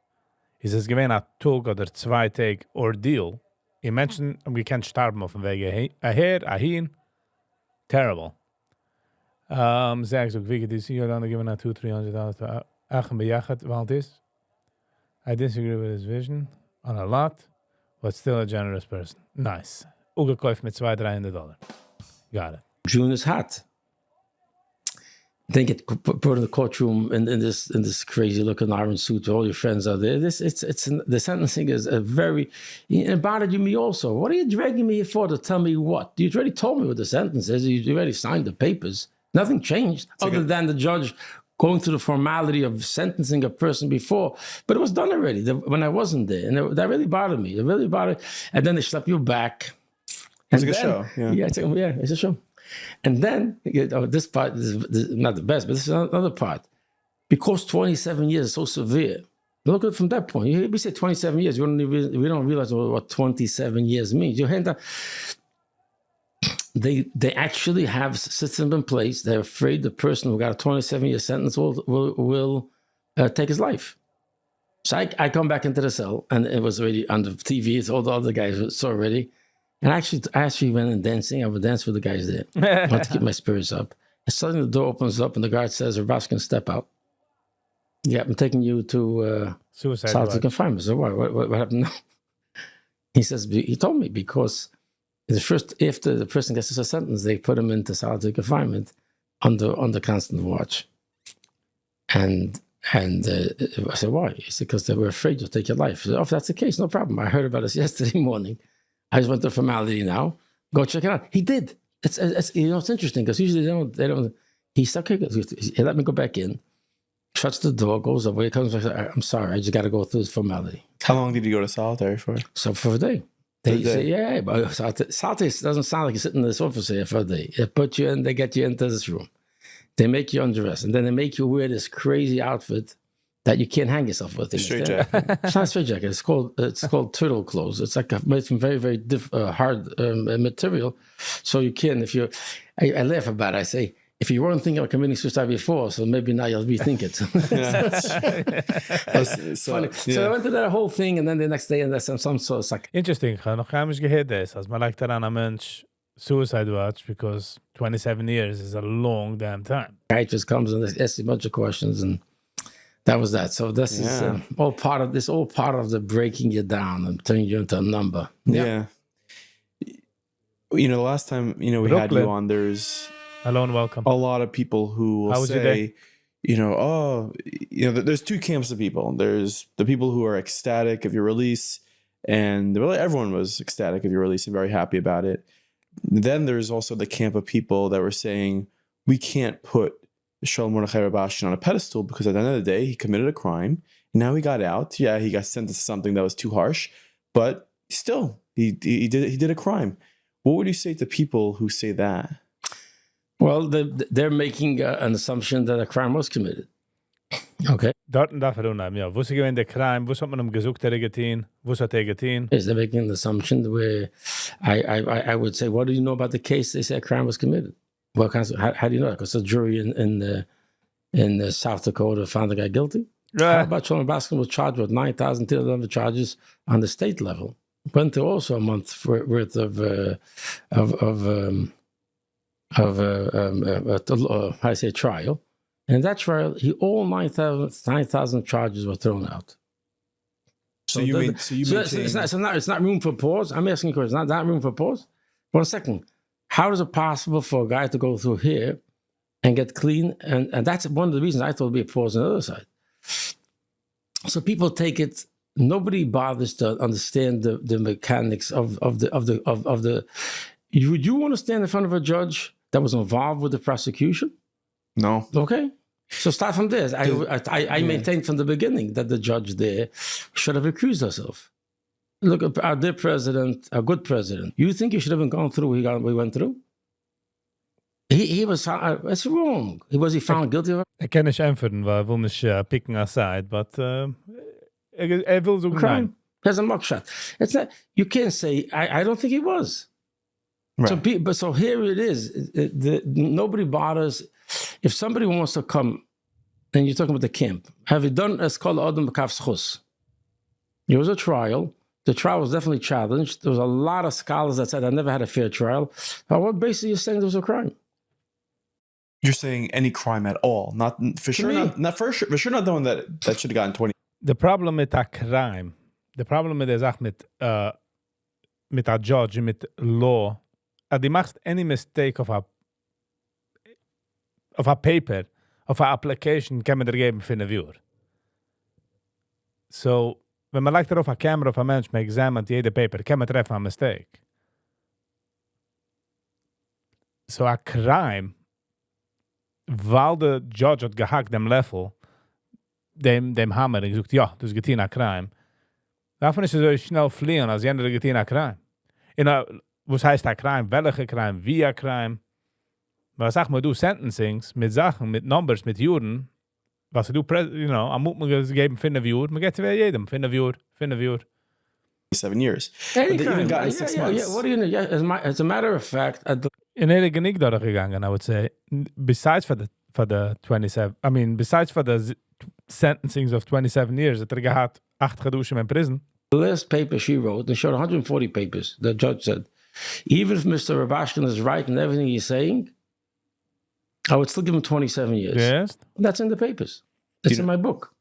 ist es gewähne ein Tag oder 2 Tage Ordeal. Die Menschen haben gekannt sterben auf dem Weg. Ahin. Terrible. Zeg ik ook, Viggy, die zie je dan given out $200-300 Achen bejachet, want is. I disagree with his vision on a lot, but still a generous person. Nice. Ugekauft mit $200-300. Got it. June is hot. They get put in the courtroom in this crazy looking iron suit. All your friends are there. The sentencing is a very. It bothered me also. What are you dragging me here for to tell me what? You already told me what the sentence is. You already signed the papers. Nothing changed other than the judge going through the formality of sentencing a person before. But it was done already when I wasn't there. And that really bothered me. It really bothered. And then they slap you back. It's a good show. Yeah, it's a show. And then, this part is not the best, but this is another part. Because 27 years is so severe, look at it from that point. We say 27 years, we don't realize what 27 years means. You hand out, they actually have systems in place. They're afraid the person who got a 27-year sentence will take his life. So I come back into the cell, and it was already on the TV. It's all the other guys saw already. And I actually went and dancing. I would dance with the guys there. I want to keep my spirits up. And suddenly the door opens up and the guard says, Rabaskin, step out. Yeah, I'm taking you to solitary confinement. So what happened now? He says, he told me because after the person gets a sentence, they put him into solitary confinement under constant watch. And I said, why? He said, because they were afraid you'll take your life. I said, if that's the case, no problem. I heard about this yesterday morning. I just went to formality now. Go check it out. He did. It's it's interesting because usually they don't. He let me go back in, shuts the door, goes away, comes back. I'm sorry, I just got to go through this formality. How long did you go to solitary for? So for a day. They say, but solitary doesn't sound like you're sitting in this office here for a day. They put you in, they get you into this room. They make you undress, and then they make you wear this crazy outfit that you can't hang yourself with. Straight jacket. It's not a straight jacket. It's called turtle clothes. It's like made from very, very hard material. So you can, I laugh about it. I say, if you weren't thinking of committing suicide before, so maybe now you'll rethink it. Funny. So I went to that whole thing, and then the next day, and there's some sort of like... Interesting. Ich habe noch gar nicht gehört das. Also man like daran a Mensch suicide watch because 27 years is a long damn time. Guy just comes and asks a bunch of questions, and that was that. So this is all part of the breaking you down and turning you into a number. Yeah. You know, the last time, we had you on, there's hello and welcome. A lot of people who will say, there's two camps of people. There's the people who are ecstatic of your release, and really everyone was ecstatic of your release and very happy about it. Then there's also the camp of people that were saying, we can't put Shalom Mordechai Rabashin on a pedestal because at the end of the day, he committed a crime. And now he got out. Yeah, he got sentenced to something that was too harsh, but still, he did a crime. What would you say to people who say that? Well, they're making an assumption that a crime was committed. Okay. Dort darf unheim, ja. Was gewinnt der Crime? Was hat man ihm gesucht, getan? Was hat getan? Is they're making an assumption where I would say, what do you know about the case? They say a crime was committed. Well, how do you know that? Because the jury in South Dakota found the guy guilty. How about Shalom Baskin was charged with 9,000 charges on the state level? Went through also a month worth of trial. And that trial, all 9,000 charges were thrown out. So you mean it's not room for pause. I'm asking you, it's not room for pause. 1 second. How is it possible for a guy to go through here and get clean? And that's one of the reasons I thought it'd be a pause on the other side. So people take it. Nobody bothers to understand the mechanics of the. Would you want to stand in front of a judge that was involved with the prosecution? No. Okay. So start from this. I maintained from the beginning that the judge there should have recused herself. Look, our dear president, a good president. You think he should have gone through what we went through? He was. That's wrong. Was he found guilty of it? I kann nicht einführen, weil wir nicht picking a side, but will so crime. There's a mugshot. It's not. You can't say. I don't think he was. Right. So here it is. Nobody bothers. If somebody wants to come, and you're talking about the camp, have you done a scholar Adam Kavschus? There was a trial. The trial was definitely challenged. There was a lot of scholars that said I never had a fair trial. Now, what basically you're saying there was a crime? You're saying any crime at all, not for sure. Not for sure. Not the one that should have gotten 20. The problem mit a crime, the problem mit der Sache mit a judge, mit law, du machst any mistake of a paper, of a application, kann man dir geben für eine Viewer. So, wenn man legt darauf a camera auf a Mensch, man examint jede paper, kann man treffen a mistake. So a crime, weil der Judge hat gehackt dem Level, dem Hammer, und gesagt, ja, das ist getan a crime. Darf man nicht so schnell fliehen, als jener getan a crime. Was heißt a crime? Welche crime? Wie a crime? Aber sag mal, du Sentencings mit Sachen, mit Numbers, mit Juren, was du, am Mut man geben 5 Jahre, man geht zu jedem, 5 Jahre. 7 years. But they even got 6 months. Yeah, what do you know? Yeah, as a matter of fact, in hele genick dadurch gegangen, I would say. Besides for the 27, I mean, besides for the sentencings of 27 years, that gehad 8 geduschen in prison. The last paper she wrote, and showed 140 papers, the judge said, even if Mr. Rabashkin is right in everything he's saying, I would still give him 27 years. Yes. That's in the papers. It's in my book.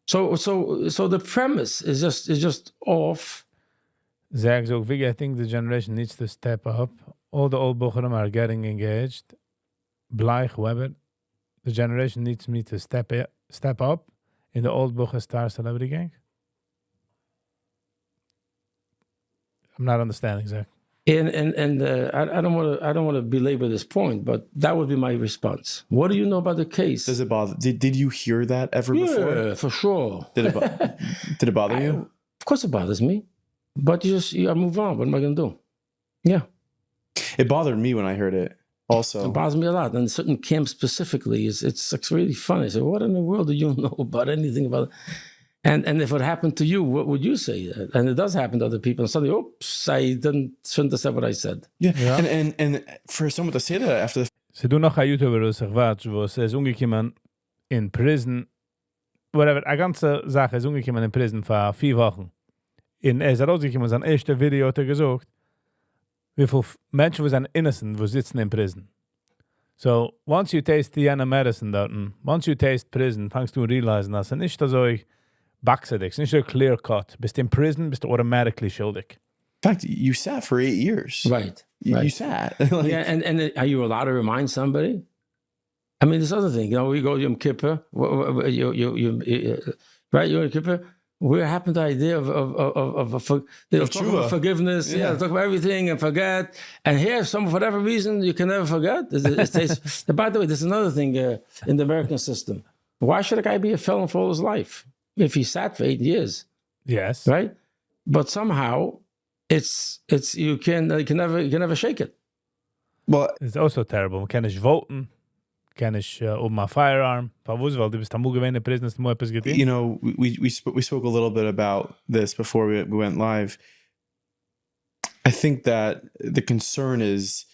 So the premise is just off. Zach, so Viggy, I think the generation needs to step up. All the old Bochurim are getting engaged. Bleich, Weber. The generation needs me to step up in the old Bochur Star Celebrity Gang. I'm not understanding, Zach. And I don't want to belabor this point, but that would be my response. What do you know about the case? Does it bother? Did you hear that ever before? Yeah, for sure. Did it bother you? Of course, it bothers me. But I move on. What am I going to do? Yeah. It bothered me when I heard it. Also, it bothers me a lot. And certain camps specifically, it's really funny. I say, what in the world do you know about anything about it? And if it happened to you, what would you say? And it does happen to other people. And suddenly, oops, I shouldn't have said what I said. Yeah. And for someone to say that after Sie do noch a YouTuber, was ich watch, wo es ist umgekommen in prison, whatever, a ganze Sache ist umgekommen in prison für 4 Wochen. In ist rausgekommen, sein erstes Video hat gesagt, wie viele Menschen, die sind innocent, die sitzen in prison. So, once you taste the medicine dort, once you taste prison, fangst du realizen, dass es nicht so backsedig, nicht so clear cut. Bist in prison, bist du automatically schuldig. In fact, you sat for 8 years. Right. You sat. Yeah, and are you allowed to remind somebody? I mean, this other thing, we go Yom Kippur, right? Yom Kippur. Where happened the idea of talk about forgiveness? Yeah, talk about everything and forget. And here, for whatever reason, you can never forget. By the way, there's another thing in the American system. Why should a guy be a felon for all his life if he sat for 8 years? Yes. Right. But somehow, it's you can never shake it. Well, it's also terrible. Man kann nicht voten. Kann ich a firearm. Weil du bist amu gewähne prisoners, du etwas getan. You know, we spoke a little bit about this before we went live. I think that the concern is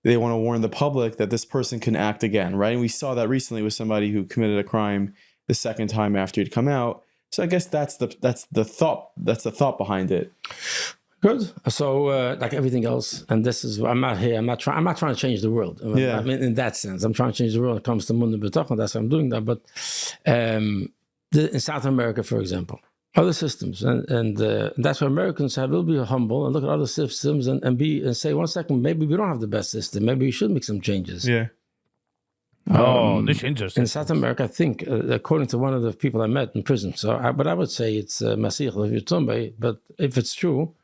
they want to warn the public that this person can act again, right? And we saw that recently with somebody who committed a crime the second time after he'd come out. So I guess that's the thought behind it. Good. So, like everything else, and this is I'm not trying to change the world. Yeah. I mean, in that sense, I'm trying to change the world when it comes to Mundu B'tochen. That's why I'm doing that. But in South America, for example, other systems, and that's where Americans will be humble and look at other systems and say, 1 second, maybe we don't have the best system. Maybe we should make some changes. Yeah. This interesting. In South America, I think, according to one of the people I met in prison, but I would say it's Masich Levitumbe. But if it's true,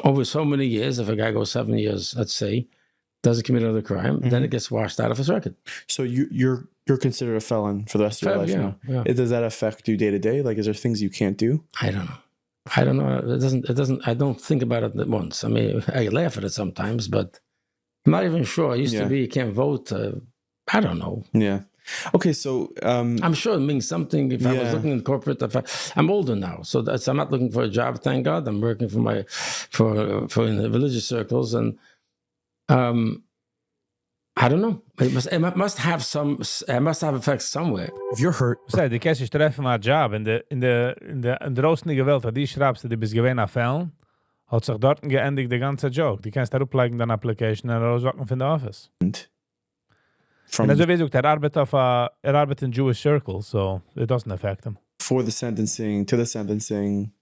over so many years, if a guy goes 7 years, let's say, doesn't commit another crime, then it gets washed out of his record. So you're considered a felon for the rest of your life now. Yeah. Does that affect you day to day? Like, is there things you can't do? I don't know. It doesn't. I don't think about it at once. I mean, I laugh at it sometimes, but I'm not even sure. I used to be, you can't vote. I don't know. Yeah. Okay, so I'm sure it means something. If I was looking in corporate, I'm older now, so I'm not looking for a job. Thank God, I'm working for in the religious circles, and I don't know. It must have effects somewhere. If you're hurt, Say, die kannst dich treffen mit Job in der draußenige Welt, die schreibst du, die bist gewähnt auf Fällen, hat sich dort geendigt der ganze Joke. Die kannst da ruplegen deine Application und rauswacken von der Office. And as a result, arbeitet in Jewish circles, so it doesn't affect him. For the sentencing, to the sentencing.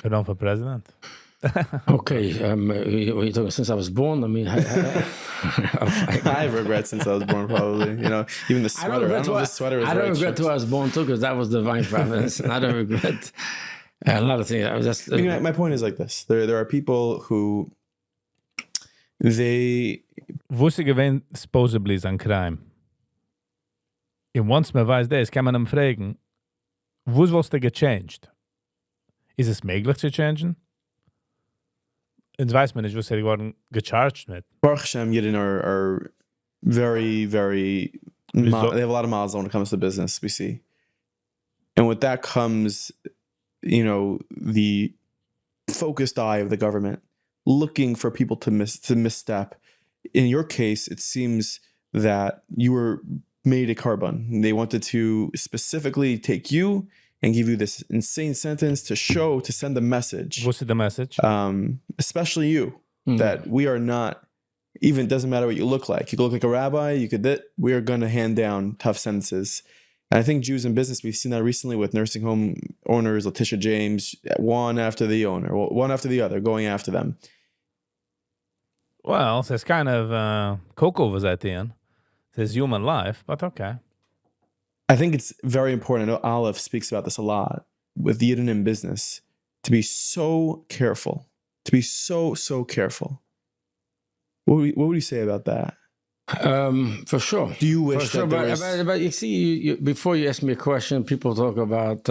You're on for president. Okay, you're talking since I was born. I mean, I have regrets since I was born, probably. You know, even the sweater. I don't regret who I was born to, because that was divine providence. And I don't regret a lot of things. My point is like this: there are people who Wo sie gewähnt, supposedly ist ein Crime. Und once man weiß das, kann man ihm fragen, wo willst du gechanged? Ist es möglich zu changen? Und weiß man nicht, was geworden gecharged mit. Baruch Hashem, Yidden are very, very, they have a lot of miles when it comes to business, we see. And with that comes, you know, the focused eye of the government, looking for people to misstep. In your case, it seems that you were made a carbon. They wanted to specifically take you and give you this insane sentence to send the message. What's the message? Especially you, that we are not, even doesn't matter what you look like. You could look like a rabbi, we are going to hand down tough sentences. And I think Jews in business, we've seen that recently with nursing home owners, Letitia James, one after the other, going after them. Well, it's kind of cocoa was at the end. It's human life, but okay. I think it's very important. I know Aleph speaks about this a lot with Yidden in business, to be so careful, so careful. What would you say about that? For sure. Do you wish that there was... But you see, before you ask me a question, people talk about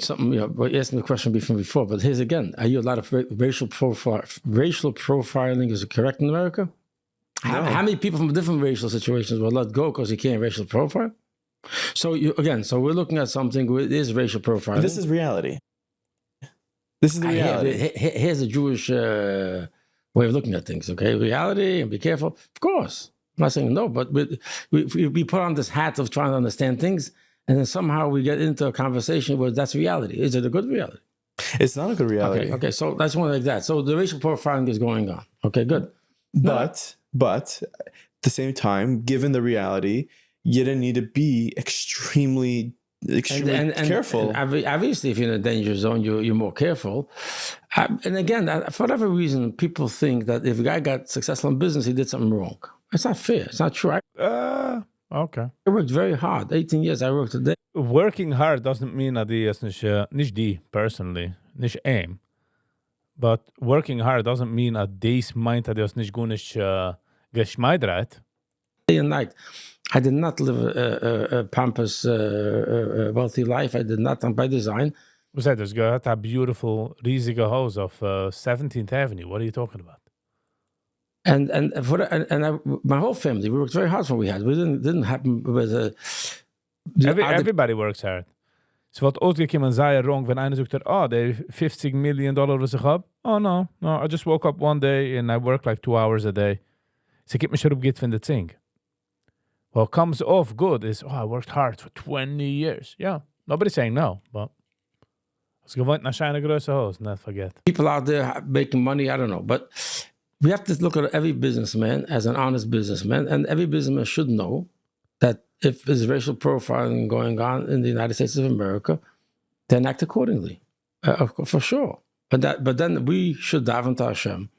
something. You asked me a question before, but here's again: are you a lot of racial profiling? Is it correct in America? No. How many people from different racial situations were let go because you can't racial profile? So we're looking at something where it is racial profiling. This is reality. This is the reality. Here's a Jewish way of looking at things, okay? Reality and be careful. Of course. I'm not saying no, but we put on this hat of trying to understand things, and then somehow we get into a conversation where that's reality. Is it a good reality? It's not a good reality. Okay, so that's one like that. So the racial profiling is going on. Okay, good. But at the same time, given the reality, you didn't need to be extremely careful. And obviously, if you're in a danger zone, you're more careful. And again, for whatever reason, people think that if a guy got successful in business, he did something wrong. It's not fair. It's not true. Okay. I worked very hard. 18 years I worked a day. Working hard doesn't mean that die is nicht die, personally, nicht aim. But working hard doesn't mean that dies meint that is nicht gut nicht geschmeidert. Day and night. I did not live a pompous, wealthy life. I did not by design. We said there's got that beautiful riesige house of 17th Avenue. What are you talking about? My whole family, we worked very hard for what we had. We didn't happen with everybody works hard. So wat uitgekomen zei wrong when einer sagt, they $50 million was ich hab. Oh no, I just woke up one day and I work like 2 hours a day. So ik me schon upgeht von der Zing. What comes off good is, I worked hard for 20 years. Yeah, nobody's saying no, but it's gewohnt nach eine große Haus, not forget. People out there making money, I don't know, but we have to look at every businessman as an honest businessman, and every businessman should know that if there's racial profiling going on in the United States of America, then act accordingly, for sure. But then we should daven to Hashem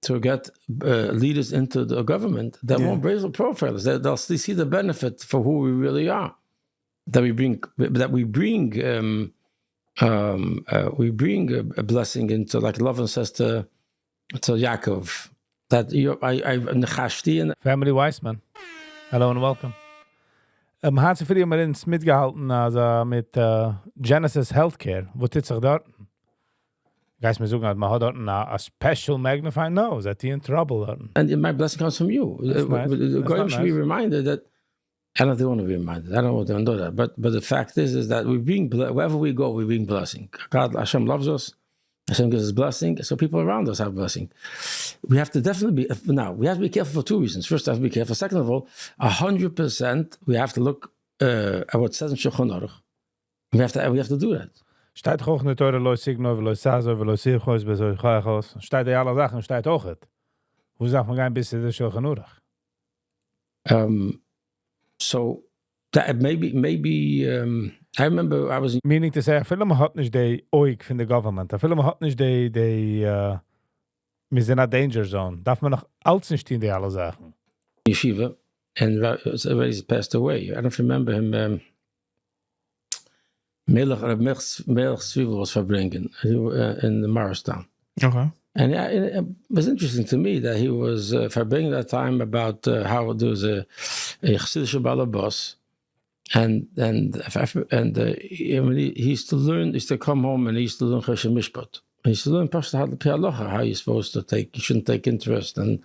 to get leaders into the government that won't racial profilers. They'll see the benefit for who we really are. That we bring a blessing into, like Lavan says to Yaakov, that I Family Weissman. Hello and welcome. Hat sie für die mal ins mitgehalten, also mit Genesis Healthcare. Wo tut sich dort? Guys, mir sagen, man hat dort a special magnifying nose. That he in trouble dort. And my blessing comes from you. Goyim should be reminded that. I don't want to be reminded. I don't want to know that. But the fact is that we bring wherever we go, we bring blessing. God, Hashem loves us. Hashem gives us blessing, so people around us have blessing. We have to definitely we have to be careful for two reasons. First, we have to be careful. Second of all, 100%, we have to look at what says in Shulchan Aruch. We have to do that. Steht hoch in der Teure, lo signo, lo sazo, lo sirchos, beso chachos. Steht die alle Sachen, steht hoch it. Hoe sagt man ein bisschen der Shulchan Aruch? So that maybe I remember I was meaning to say, film hat nicht die oig von der government. Film hat nicht die wir sind in a danger zone. Darf man noch alles nicht in die alle Sachen. Yeshiva, and already passed away. I don't remember him. Melech Zwiebel was verbringen in the Morristown. Okay. And it was interesting to me that he was verbringen that time about how there was a Chassidische balabas. And he used to learn, he used to come home and he used to learn Chesed Mishpat. He used to learn Pashta Halacha, how you're supposed to you shouldn't take interest and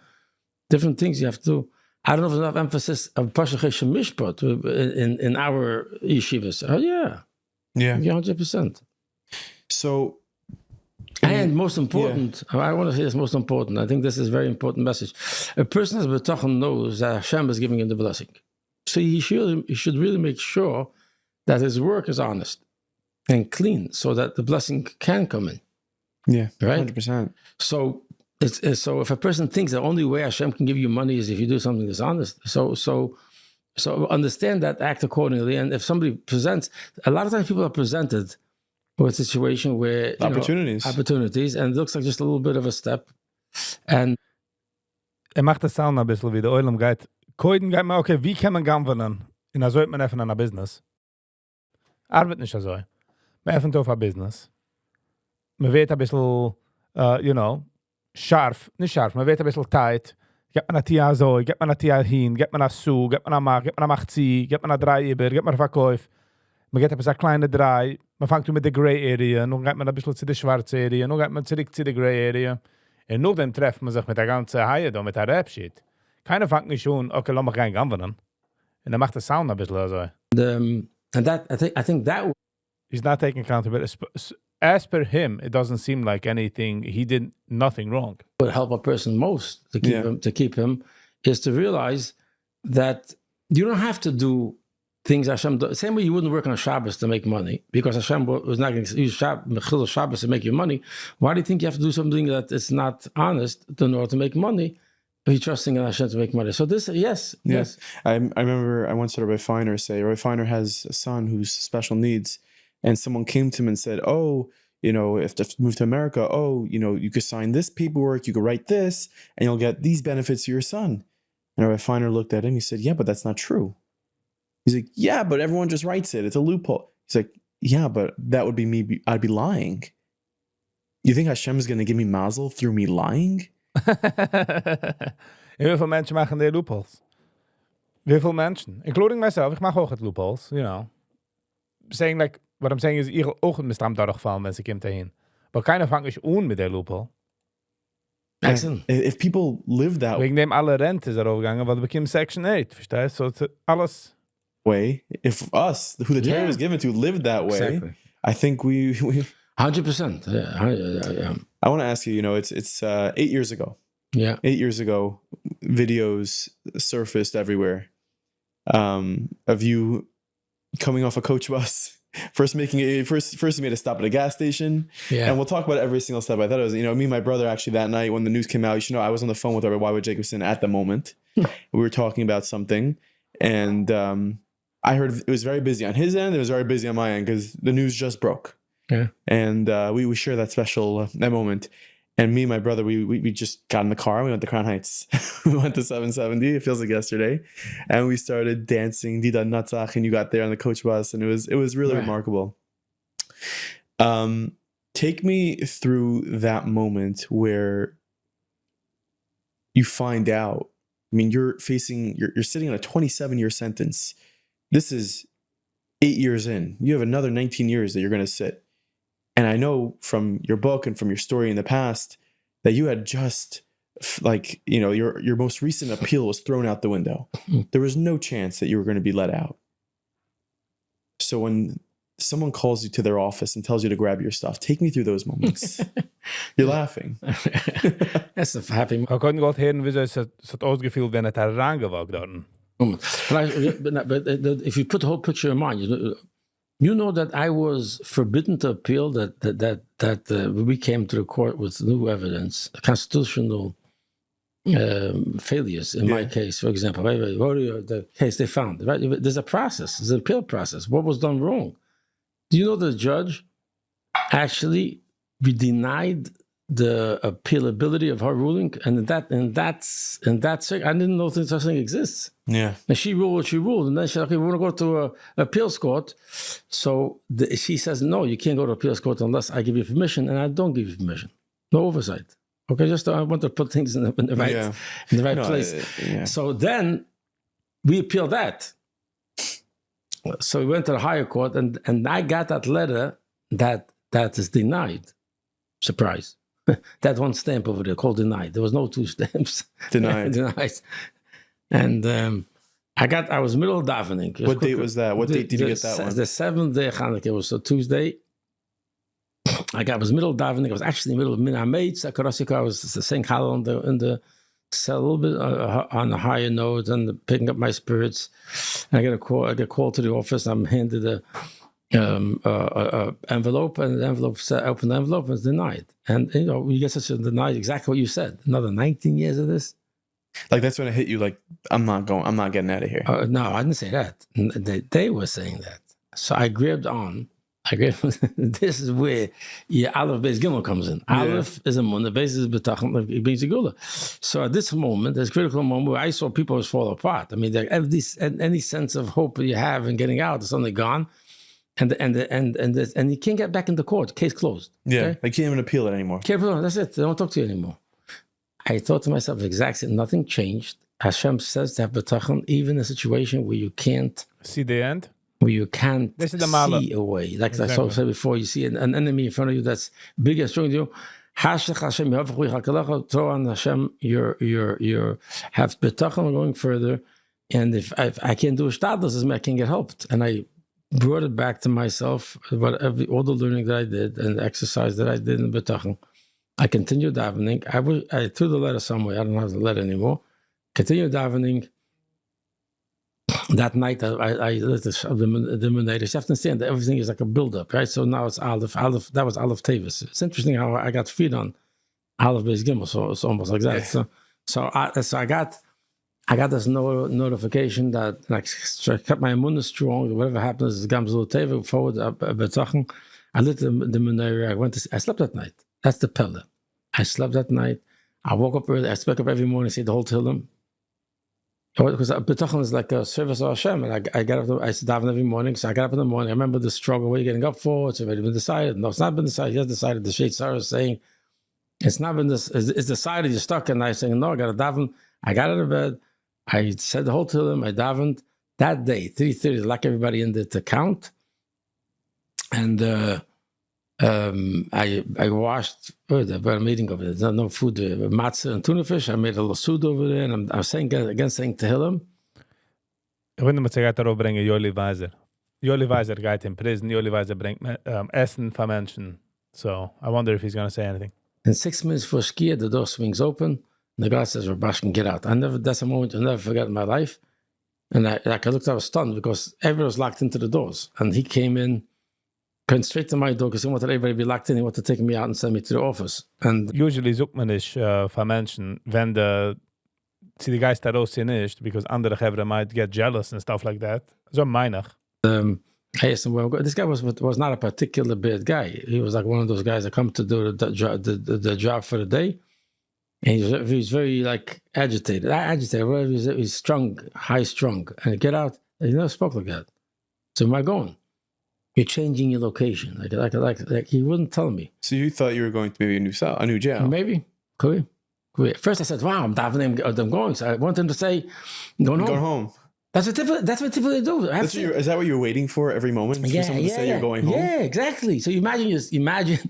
different things you have to do. I don't know if there's enough emphasis of Pashta Chesed Mishpat in our yeshivas. Oh, yeah. Yeah. 100%. So, and most important, I want to say this most important. I think this is a very important message. A person has betachon knows that Hashem is giving him the blessing. So he should really make sure that his work is honest and clean, so that the blessing can come in. Yeah, right. 100%. So so if a person thinks the only way Hashem can give you money is if you do something that's honest, so understand that, act accordingly. And if somebody presents, a lot of times people are presented with a situation where opportunities, and it looks like just a little bit of a step. And macht das sound ein bisschen wie der Oilem geht. Koiden geht man, okay, wie kann man gammeln? Und da sollte man öffnen an ein Business. Arbeit nicht so. Man öffnet auf ein Business. Man wird ein bisschen, scharf. Nicht scharf, man wird ein bisschen tight. Geht man ein Tia so, geht man ein Tia hin, geht man ein Su, geht man ein Mach, geht man ein Machzi, geht man ein Drei über, geht man ein Verkauf. Man geht ein kleine Drei. Man fängt mit der Grey Area, nun geht man ein bisschen zu der schwarze Area, nun geht man zurück zu der Grey Area. Und nur dann trefft man sich mit der ganzen Haie da, mit der Rap-Shit. Keiner fängt nicht schon, okay, lass mich rein gammeln. Und dann macht der Sound ein bisschen so. And that, I think that... He's not taking accountability. as per him, it doesn't seem like anything. He did nothing wrong. What help a person most to keep him is to realize that you don't have to do things Hashem does. Same way you wouldn't work on Shabbos to make money, because Hashem was not going to use Shabbos to make you money. Why do you think you have to do something that is not honest in order to make money? If you're trusting in Hashem to make money. So this, yes. I remember I once heard Rabbi Feiner say, Rabbi Feiner has a son who's special needs, and someone came to him and said, oh, if to move to America, you could sign this paperwork, you could write this, and you'll get these benefits to your son. And Rabbi Feiner looked at him, he said, yeah, but that's not true. He's like, yeah, but everyone just writes it. It's a loophole. He's like, yeah, but that would be me. I'd be lying. You think Hashem is going to give me mazel through me lying? Heel veel mensen maken die loopholes. Heel veel mensen, including myself, ik maak ook het loopholes, Saying like, what I'm saying is, ihr auch mit am Dorf fallen, wenn sie kommt dahin. Aber keiner fängt sich an mit der loophole. Excellent. If people live that way. Wegen dem alle Rente ist gegangen, weil bekommen Section 8, verstehst du? So, alles... way. If us, who the Torah was given to, lived that way, exactly. I think we 100%. Yeah. I want to ask you. It's 8 years ago. Yeah, 8 years ago, videos surfaced everywhere of you coming off a coach bus. First you made a stop at a gas station. Yeah. And we'll talk about every single step. I thought it was, me and my brother actually that night when the news came out, I was on the phone with Rabbi Wyatt Jacobson at the moment. We were talking about something, and I heard it was very busy on his end. It was very busy on my end because the news just broke. Yeah. And we share that special that moment. And me and my brother, we just got in the car. We went to Crown Heights. We went to 770. It feels like yesterday. And we started dancing Dida Natzach, and you got there on the coach bus, and it was really remarkable. Take me through that moment where you find out. I mean, you're sitting on a 27-year sentence. This is 8 years in. You have another 19 years that you're going to sit. And I know from your book and from your story in the past that you had just your most recent appeal was thrown out the window. There was no chance that you were going to be let out. So when someone calls you to their office and tells you to grab your stuff, take me through those moments. You're laughing. That's a happy moment. Ik kan niet heren, wieso is het uitgevoeld wenn het herangewakt worden. But if you put the whole picture in mind, you know that I was forbidden to appeal. That we came to the court with new evidence, constitutional failures. In my case, for example, the case they found. Right, there's a process. There's an appeal process. What was done wrong? Do you know the judge actually denied the appealability of her ruling, and that I didn't know such thing exists. Yeah. And she ruled what she ruled, and then she said, okay, we want to go to an appeals court. So she says, no, you can't go to appeals court unless I give you permission, and I don't give you permission. No oversight. Okay, just I want to put things in the right place. So then we appealed that. So we went to the higher court, and I got that letter that is denied. Surprise. That one stamp over there called denied. There was no two stamps. Denied. Denied. And I was middle of davening. What date was that? What date did you get that one? The 7th day of Hanukkah. It was a Tuesday. I was middle of davening. I was actually in the middle of Min HaMeitz. I was saying Hallel in the cell a little bit on a higher note and picking up my spirits. And I get a call to the office. I'm handed a envelope, and the envelope said, open the envelope, and it's denied. And you get such a denied, exactly what you said. Another 19 years of this. Like that's when it hit you. Like I'm not getting out of here. No, I didn't say that. They were saying that. So I grabbed on. This is where Aleph Beis Gimel comes in. Aleph is a mun, the base is betachon, it means a gula. So at this moment, this critical moment where I saw people just fall apart. I mean, any sense of hope you have in getting out is suddenly gone. And you can't get back in the court. Case closed. Yeah, okay? They can't even appeal it anymore. Can't appeal it. That's it. They don't talk to you anymore. I thought to myself, exactly, nothing changed. Hashem says to have betachon, even in a situation where you can't see the end, where you can't this is the see a way. Like exactly. I said before, you see an enemy in front of you that's bigger and stronger than you. Throw on Hashem your have betachon going further. And if I can't do a shtadlus, I can't get helped. And I brought it back to myself, all the learning that I did and the exercise that I did in B'tachon. I continued davening. I threw the letter somewhere. I don't have the letter anymore. Continued davening. That night, I lit the Munayr. You have to understand that everything is like a build-up, right? So now it's Aleph. That was Aleph Tevis. It's interesting how I got feed on Aleph Beis Gimel, so it's almost like that. Yeah. So I got this notification that I kept my immune strong. Whatever happens is Gamzul Teva forward B'tachon. I lit the Munayr. I slept that night. That's the Pella. I slept that night. I woke up early. I spoke up every morning, say the whole Tehillim. Because B'tachon is like a service of Hashem, and I got up. I daven every morning, so I got up in the morning. I remember the struggle. What are you getting up for? It's already been decided. No, it's not been decided. He has decided. The Sheikh Sarah is saying it's not been this. It's decided. You're stuck, and I'm saying no. I got to daven. I got out of bed. I said the whole Tehillim. I davened that day 3:30. Lock everybody in there to count, and I washed. About a meeting over there. There's no food there. Matzah and tuna fish. I made a little soup over there, and I'm saying Tehillim. Ich will mir Zigarette darauf bringen, Yoli Weiser. Yoli Weiser geht in prison. Yoli Weiser bringt Essen für Menschen. So I wonder if he's going to say anything. In 6 minutes for Shkia, the door swings open, and the guy says, Rabashkin, get out. That's a moment I'll never forget in my life. And I looked, I was stunned because everyone was locked into the doors. And he came in, came straight to my door because he wanted everybody to be locked in. He wanted to take me out and send me to the office. And usually sucht man nicht für Menschen, wenn die Geister rausziehen nicht, because andere Chevre might get jealous and stuff like that. So meine ich. I asked him, well, this guy was not a particular bad guy. He was like one of those guys that come to do the job for the day. And he's very like agitated. He's strung, high strung. And I get out, and he never spoke like that. So am I going? You're changing your location. Like he wouldn't tell me. So you thought you were going to maybe a new jail? Maybe. Could be. First I said, wow, I'm davening, I'm going. So I wanted him to say, going home. Go home. That's what typically do. Is that what you're waiting for every moment? For someone to say you're going home? Yeah, exactly. So imagine you're davening.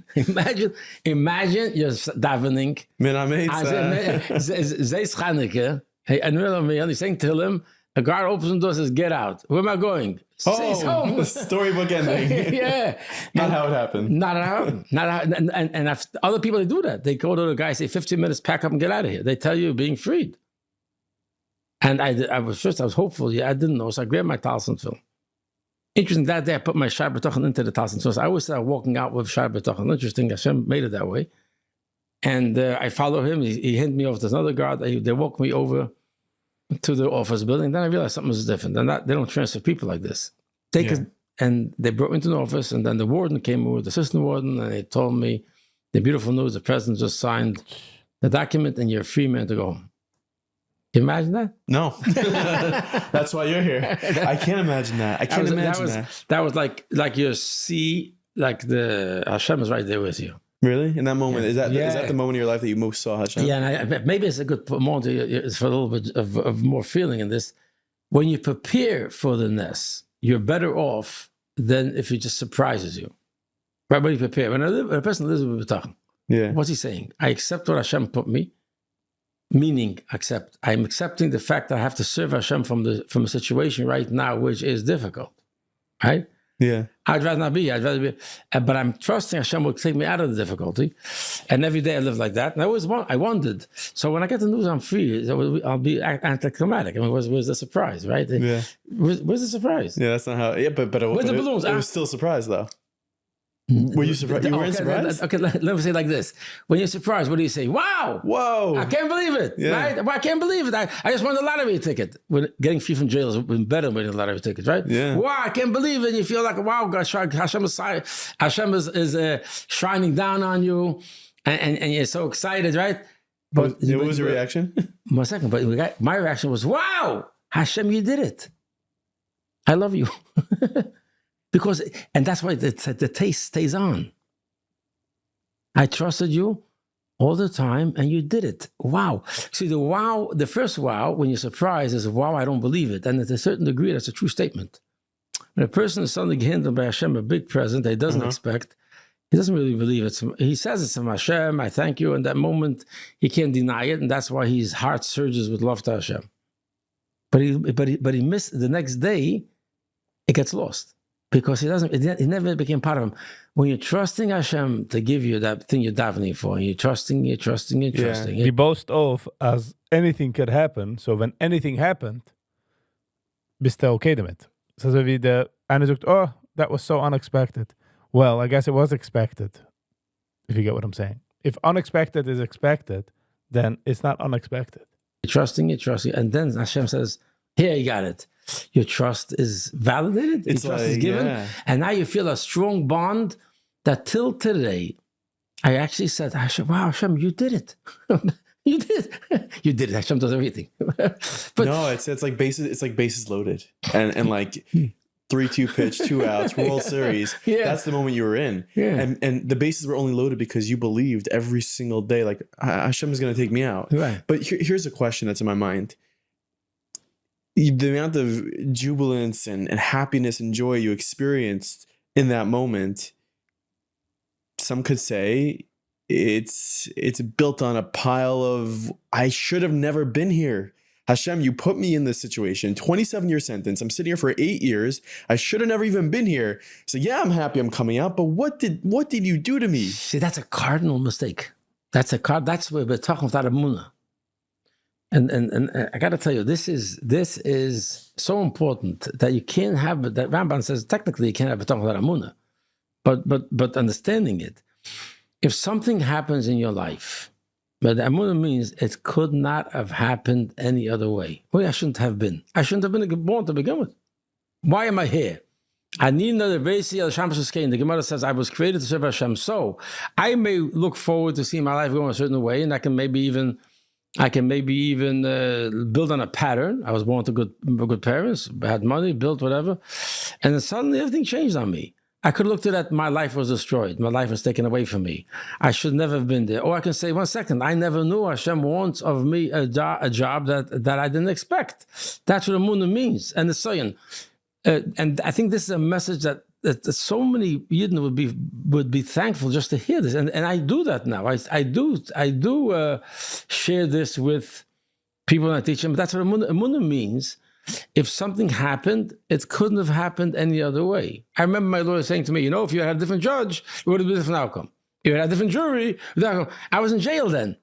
Zeis Chaneke. Hey, and he's saying to him, a guard opens the door and says, get out. Where am I going? Says home. Storybook ending. Yeah. Not how it happened. Not how it happened. And other people, they do that. They go to the guy, say, 15 minutes, pack up and get out of here. They tell you you're being freed. And I was hopeful. Yeah, I didn't know. So I grabbed my Talsum film. Interesting, that day I put my Shai B'tachon into the Talsum film. So I always started walking out with Shai B'tachon. Interesting, Hashem made it that way. And I follow him. He handed me off to another guard. They walked me over to the office building. Then I realized something was different. They don't transfer people like this. And they brought me into the office. And then the warden came over, the assistant warden, and they told me the beautiful news: the president just signed the document, and you're a free man to go home. Can you imagine that? No. That's why you're here. I can't imagine that. That was like you see, like the Hashem is right there with you. Really? In that moment, is that the moment in your life that you most saw Hashem? Yeah, and maybe it's a good moment for a little bit of more feeling in this. When you prepare for the nest, you're better off than if it just surprises you. Right? When you prepare, when a person lives with B'tachon, what's he saying? I accept what Hashem put me. Meaning, I'm accepting the fact that I have to serve Hashem from a situation right now which is difficult, right? Yeah. I'd rather not be. But I'm trusting Hashem will take me out of the difficulty. And every day I live like that. And I wondered. So when I get the news I'm free, I'll be anticlimactic. I mean, where's the surprise, right? Yeah. Where's the surprise? Yeah, that's not how. Yeah, but where's the balloons? It was still a surprise, though. Were you surprised? You weren't surprised? Okay, let me say it like this. When you're surprised, what do you say? Wow! Whoa! I can't believe it, right? Well, I can't believe it. I just won a lottery ticket. Getting free from jail has been better than winning a lottery ticket, right? Yeah. Wow, I can't believe it. And you feel like, wow, God, Hashem is shining down on you, and you're so excited, right? But what was your reaction? 1 second, but my reaction was, wow, Hashem, you did it. I love you. And that's why the taste stays on. I trusted you all the time, and you did it. Wow. See, the first wow, when you're surprised, is wow, I don't believe it. And at a certain degree, that's a true statement. When a person is suddenly handed by Hashem a big present that he doesn't expect, he doesn't really believe it. He says it's from Hashem, I thank you. In that moment, he can't deny it, and that's why his heart surges with love to Hashem. But he missed the next day, it gets lost. because it never became part of him. When you're trusting Hashem to give you that thing you're davening for, and you're trusting. Die boast auf, als anything could happen, so when anything happened, bist du okay damit. So wie der eine sagt, oh, that was so unexpected. Well, I guess it was expected, if you get what I'm saying. If unexpected is expected, then it's not unexpected. You're trusting, and then Hashem says, here, you got it. Your trust is validated, your trust is given, and now you feel a strong bond that till today, I actually said, Hashem, wow, Hashem, you did it. You did it. You did it. Hashem does everything. But no, it's like bases loaded. And like 3-2 pitch, 2 outs, World Series. Yeah. That's the moment you were in. Yeah. And the bases were only loaded because you believed every single day, like, Hashem is going to take me out. Right. But here's a question that's in my mind. The amount of jubilance and happiness and joy you experienced in that moment, some could say it's built on a pile of, I should have never been here. Hashem, you put me in this situation, 27-year sentence. I'm sitting here for 8 years. I should have never even been here. So yeah, I'm happy I'm coming out, but what did you do to me? See, that's a cardinal mistake. That's where we're talking about Amunah. And I got to tell you, this is so important that you can't have, that Ramban says technically you can't have a talk about Amunah, but understanding it, if something happens in your life, but Amunah means it could not have happened any other way. Well, I shouldn't have been. I shouldn't have been born to begin with. Why am I here? The Gemara says I was created to serve Hashem. So I may look forward to seeing my life going a certain way, and I can maybe even build on a pattern. I was born to good parents, had money, built whatever, and then suddenly everything changed on me. I could look to that my life was destroyed. My life was taken away from me. I should never have been there. Or I can say, 1 second, I never knew Hashem wants of me a job that I didn't expect. That's what Amunah means. And the Soyan. And I think this is a message that so many Yidden would be thankful just to hear this. And I do that now. I do share this with people I teach them. But that's what Amunah means. If something happened, it couldn't have happened any other way. I remember my lawyer saying to me, if you had a different judge, it would have been a different outcome. If you had a different jury, I was in jail then.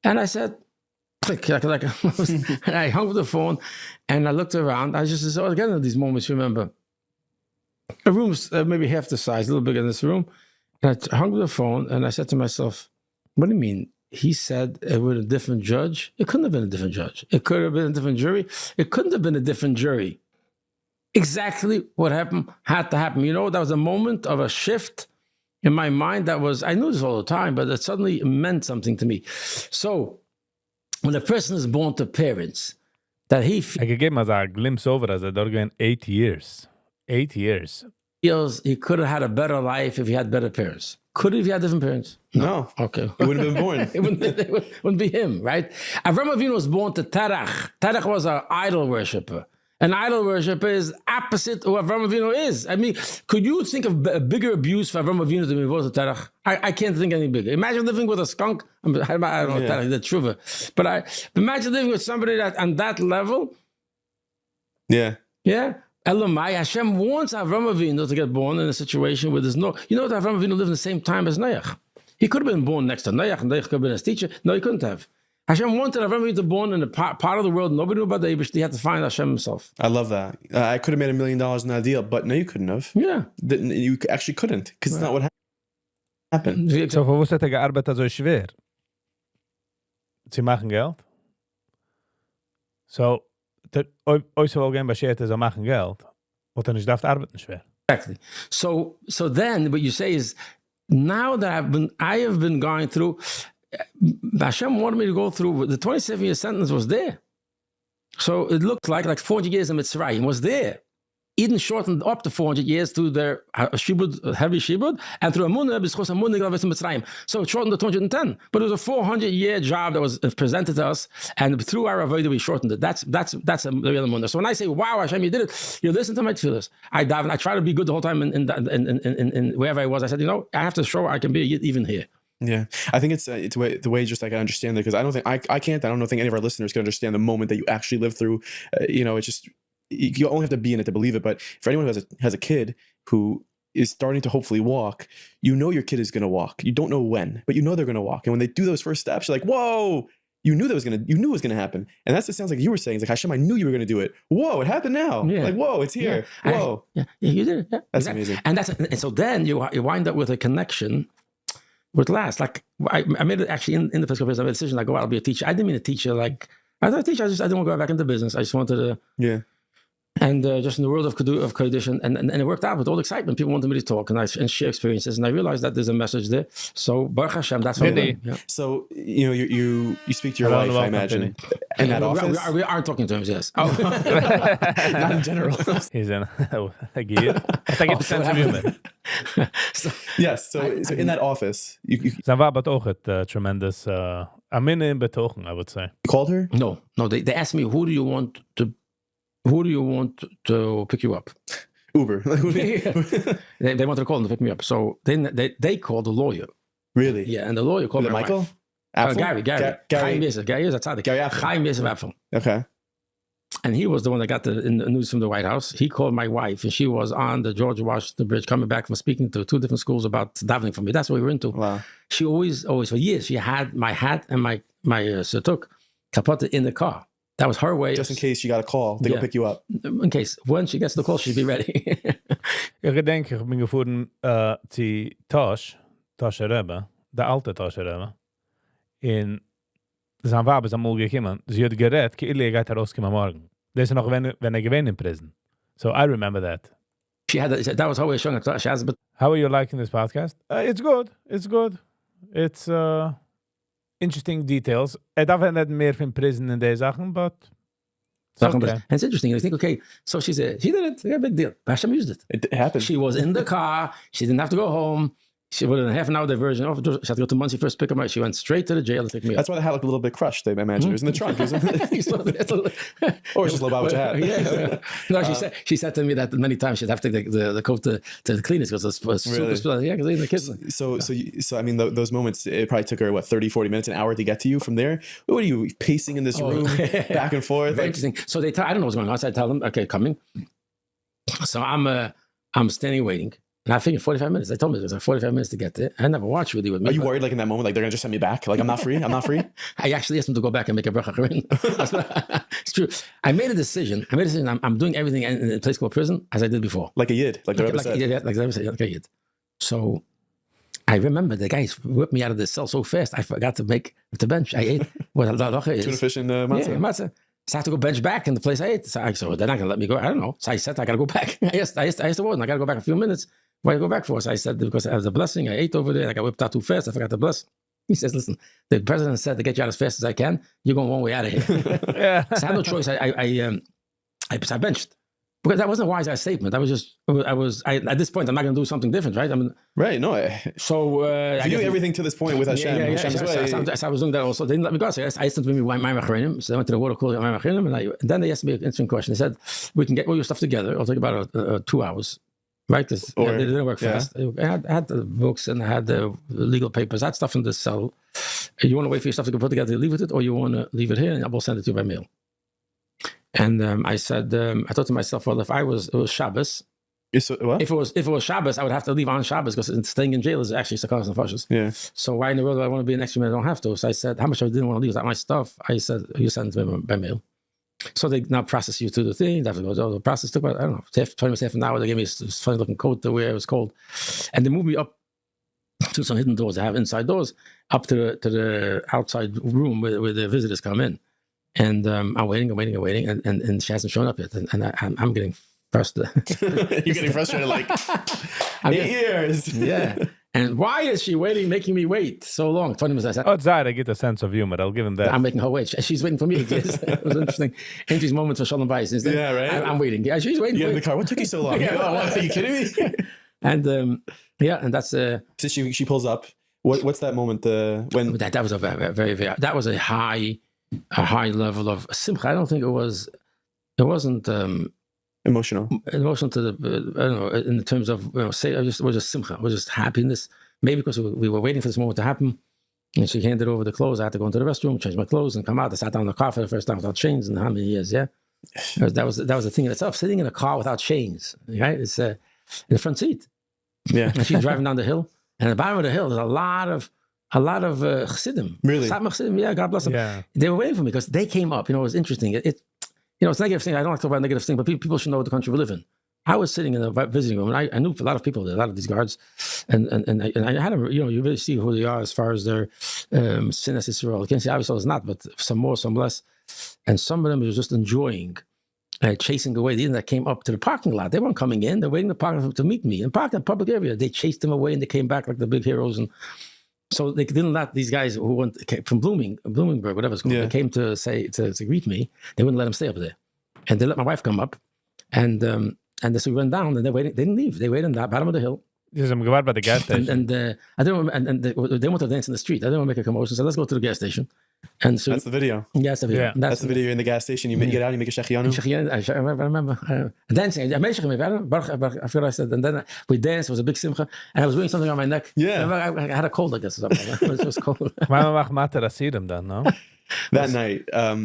And I said, click, and I hung up the phone and I looked around. I just said, again, in these moments, remember, a room's maybe half the size, a little bigger than this room. And I hung up the phone and I said to myself, what do you mean? He said it was a different judge. It couldn't have been a different judge. It could have been a different jury. It couldn't have been a different jury. Exactly what happened had to happen. That was a moment of a shift in my mind I knew this all the time, but it suddenly meant something to me. So when a person is born to parents, that he I could give him a glimpse over as they're going 8 years. 8 years. Feels he could have had a better life if he had better parents. Could he have had different parents? No. Okay. He wouldn't have been born. It wouldn't be him, right? Avram Avinu was born to Terach. Terach was an idol worshiper. An idol worshiper is opposite who Avram Avinu is. I mean, could you think of a bigger abuse for Avram Avinu than he was to Terach? I can't think any bigger. Imagine living with a skunk. I don't know Terach, the tshuva. But imagine living with somebody that on that level. Yeah. Yeah. Elamai, Hashem wants Avram Avinu to get born in a situation where there's no... that Avram Avinu lived in the same time as Noach. He could have been born next to Noach, and Noach could have been his teacher. No, he couldn't have. Hashem wanted Avram Avinu to be born in a part of the world nobody knew about the Eibush. He had to find Hashem himself. I love that. I could have made $1 million in that deal, but no, you couldn't have. Yeah. You actually couldn't, because it's not what happened. So, für was hat gearbeitet so schwer? Sie machen Geld? So... Euch so gehen beschert so machen Geld, und dann darf arbeiten schwer. Exactly. So then what you say is, now that I have been going through, Hashem wanted me to go through, the 27-year sentence was there. So it looked like 40 years in Mitzrayim was there. Eden shortened up to 400 years through their shibud, heavy shibud, and through Amunah, because Amunah gave us in Mitzrayim. So it shortened to 210. But it was a 400-year job that was presented to us, and through our avodah we shortened it. That's a real Amunah. So when I say, wow, Hashem, you did it, you listen to my tefillahs. I dive and I try to be good the whole time in wherever I was. I said, I have to show I can be a Yid even here. Yeah, I think it's the way just like I understand it, because I don't think I don't think any of our listeners can understand the moment that you actually live through. It's just, you only have to be in it to believe it. But for anyone who has a kid, who is starting to hopefully walk, you know your kid is going to walk. You don't know when, but you know they're going to walk. And when they do those first steps, you're like, whoa, you knew it was going to happen. And that's what it sounds like you were saying. It's like, Hashem, I knew you were going to do it. Whoa, it happened now. Yeah. Like, whoa, it's here. Yeah. Whoa. Yeah, you did it. Yeah, That's exactly. amazing. And so then you wind up with a connection with last. Like I made it actually in the physical business. I made a decision like, oh, I'll be a teacher. I didn't mean a teacher. Like I thought a teacher. I didn't want to go back into business. I just wanted to. Yeah. And just in the world of Kodesh, and it worked out with all the excitement. People wanted me to talk and share experiences, and I realized that there's a message there. So Baruch Hashem, that's what I'm doing. Yeah. So you speak to your wife, I imagine, in that office. We aren't talking terms, yes. Oh. Not in general. He's in a gear. I think it's a sense of humor. Yes. So in that office, Zijn we but ook het tremendous amine in betogen, I would say. You called her? No. They asked me, who do you want to pick you up? Uber. They wanted to call them to pick me up. So they called the lawyer. Really? Yeah, and the lawyer called Was it my Michael? wife. Gary. Chaim Yosef. Gary Apfel. Okay. And he was the one that got the news from the White House. He called my wife, and she was on the George Washington Bridge coming back from speaking to 2 different schools about davening for me. That's what we were into. Wow. She always for years, she had my hat and my surtuk kapotte in the car. That was her way. Just in case you got a call, they go pick you up. In case. When she gets the call, she'll be ready. Ik denk, ik ben gevoerd die Tosh Rebbe, de alte Tosh Rebbe, in zijn wabes amul gekommen. Sie hat gerät, ki ille geht herauskommen morgen. Das ist noch, wenn gewinnt in prison. So I remember that. She had that was her way of showing it. She has, but how are you liking this podcast? It's good. It's interesting details. Darf nicht mehr von prison in der Sachen, but okay. And it's interesting. I think, okay, so she did it. Yeah, big deal. Hashem used it. It happened. She was in the car. She didn't have to go home. She was in a half an hour diversion. She had to go to Muncie first, pick up my. She went straight to the jail to pick me up. That's why they had like a little bit crushed. I imagine it was in the trunk, isn't it? Or it's just about what you had. Yeah. No, she said to me that many times she'd have to take the coat to the cleaners because it was super spilling. Yeah, because the kids. So I mean, those moments, it probably took her, 30, 40 minutes, an hour to get to you from there. What are you pacing in this room, back and forth? Very interesting. So I don't know what's going on. So I tell them, okay, coming. So I'm standing waiting. And I figured 45 minutes. They told me it was like 45 minutes to get there. I never watched really with me. Are you worried, like in that moment, like they're gonna just send me back? Like I'm not free. I actually asked them to go back and make a bracha. It's true. I made a decision. I'm doing everything in a place called prison as I did before. Like a yid, like the Rebbe said. Yeah, like the Rebbe said, like a yid. So I remember the guys whipped me out of the cell so fast. I forgot to make the bench. I ate what halacha is. Tuna fish and matzah. Yeah, matzah. So I have to go bench back in the place I ate. So they're not gonna let me go. I don't know. So I said I gotta go back. I asked the warden, I gotta go back a few minutes. Why do you go back for? So I said, because I have the blessing. I ate over there. I got whipped out too fast. I forgot to bless. He says, listen, the president said to get you out as fast as I can. You're going one way out of here. Yeah. So I had no choice. I benched. Because that wasn't a wise statement. At this point, I'm not going to do something different, right? Right, no. So I doing everything to this point with Hashem. Yeah. Hashem's way. So I was doing that also. They didn't let me go. So I asked them to me my machinim. So I went to the water cooler, my machinim, and then they asked me an interesting question. They said, we can get all your stuff together. It'll take about 2 hours. Right, because they didn't work fast. I had the books and I had the legal papers. I had stuff in the cell. You want to wait for your stuff to get put together, leave with it, or you want to leave it here and I will send it to you by mail. And I said, I thought to myself, well, if it was Shabbos. What? If it was Shabbos, I would have to leave on Shabbos because staying in jail is actually Sakaras and Fashes. Yeah. So why in the world do I want to be an extra man? I don't have to. So I said, how much I didn't want to leave? Was that my stuff? I said, you send it by mail. So they now process you to the thing. The process took about, I don't know, 20 minutes, half an hour. They gave me this funny looking coat to wear. It was cold. And they moved me up to some hidden doors. They have inside doors up to the outside room where the visitors come in. And I'm waiting. And she hasn't shown up yet. And I'm getting frustrated. You're getting frustrated like 8 years. Yeah. And why is she making me wait so long? 20 minutes. I said, I get a sense of humor. I'll give him that. I'm making her wait. She's waiting for me. It was interesting. Interesting moment for Shalom Bayis. Yeah, right? I'm waiting. Yeah, she's waiting. You in the car. What took you so long? Are you kidding me? And and that's... So she pulls up. What's that moment when... That was a very, very... That was a high level of simcha. I don't think it wasn't... Emotional to the I don't know, in the terms of it was just simcha, it was just happiness. Maybe because we were waiting for this moment to happen, and she handed over the clothes. I had to go into the restroom, change my clothes, and come out. I sat down in the car for the first time without chains in how many years? Yeah, that was the thing in itself. Sitting in a car without chains, right? It's in the front seat. Yeah. And she's driving down the hill. And at the bottom of the hill, there's a lot of Chassidim. Really? Chassidim, yeah, God bless them. Yeah. They were waiting for me because they came up. It was interesting. It's a negative thing. I don't like to talk about negative things, but people should know what the country we live in. I was sitting in the visiting room, and I knew a lot of people there, a lot of these guards, and I had them. You really see who they are as far as their sin as Israel. I can't say obviously it's not, but some more, some less, and some of them were just enjoying chasing away the that came up to the parking lot. They weren't coming in; they're waiting in the parking lot to meet me. And parked in a public area, they chased them away, and they came back like the big heroes. And so they didn't let these guys who came from Bloomingburg, whatever it's called, they came to greet me. They wouldn't let them stay up there, and they let my wife come up, and so we went down, and they waited. They didn't leave. They waited on the bottom of the hill. Dus I'm glad about the gas station. And I didn't. And they wanted to dance in the street. I didn't want to make a commotion, so let's go to the gas station. And so that's the video. Yeah, that's the video. Yeah. That's the video in the gas station. You get out, you make a shechianu. I remember dancing. I forgot I said. And then we danced. It was a big simcha, and I was wearing something on my neck. Yeah, I had a cold, I guess, or something. It was cold. Waarom mag Mater Asidim then, no? That night. I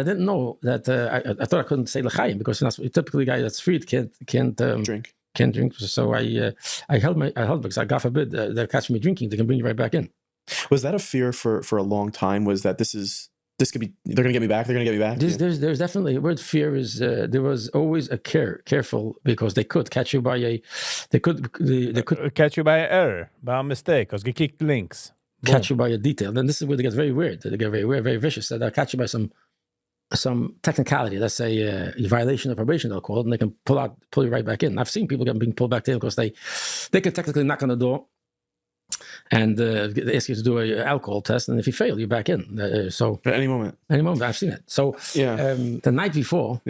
didn't know that. I thought I couldn't say l'chaim because typically a guy that's freed can't drink. Can't drink. So I held because God forbid they'll catch me drinking. They can bring you right back in. Was that a fear for a long time? Was that this could be, they're going to get me back? They're going to get me back? There's definitely, the word fear is, there was always a careful, because they could catch you by they could catch you by an error, by a mistake, because you kicked links. Catch you by a detail. Then this is where they get very weird. They get very weird, very vicious. They'll catch you by some technicality. Let's say a violation of probation, they'll call it, and they can pull you right back in. I've seen people being pulled back in because they could technically knock on the door and they ask you to do an alcohol test, and if you fail, you're back in. So at any moment, I've seen it. So the night before,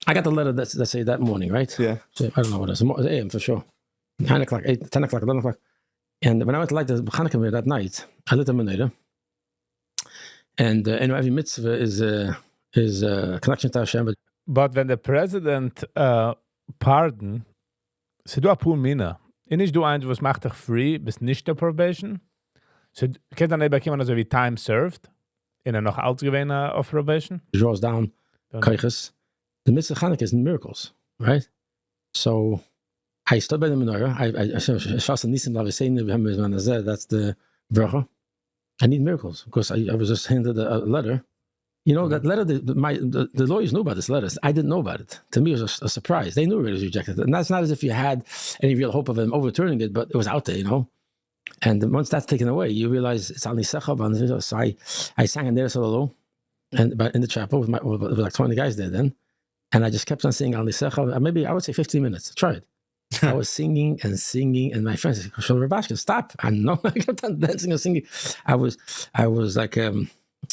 I got the letter. Let's say that morning, right? Yeah. So I don't know what it is. AM for sure. 9 o'clock, 8, 10 o'clock, 11 o'clock. And when I went to light the Chanukah that night, I lit a menorah. And every mitzvah is a connection to Hashem. But when the president pardon, se du a pur mina. Und nicht du eins, was macht dich free, bist nicht der probation. So, kennst du dann eben jemanden so wie time served? In noch ausgewähnt auf probation? Draws down kaiches. The mitzvah Chanukah is miracles, right? So I stood by the menorah. That's the bracha. I need miracles because I was just handed a letter. You know, that letter, the lawyers knew about this letter. I didn't know about it. To me, it was a surprise. They knew it was rejected. And that's not as if you had any real hope of them overturning it, but it was out there, you know. And once that's taken away, you realize it's only sechab. So I sang in there solo, but in the chapel with like 20 guys there then. And I just kept on singing only sechab. Maybe I would say 15 minutes. Try it. I was singing, and my friends said, Rabashkin, stop. I know. I kept on dancing and singing. I was like,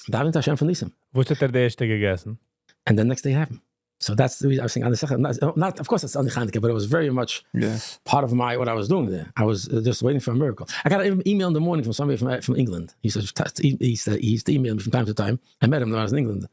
David Hashem von Nissim. Wo hat der erste gegessen? And the next day happened. So that's the reason I was saying, not of course it's on the Chanukah, but it was very much part of what I was doing there. I was just waiting for a miracle. I got an email in the morning from somebody from England. He used to email me from time to time. I met him when I was in England.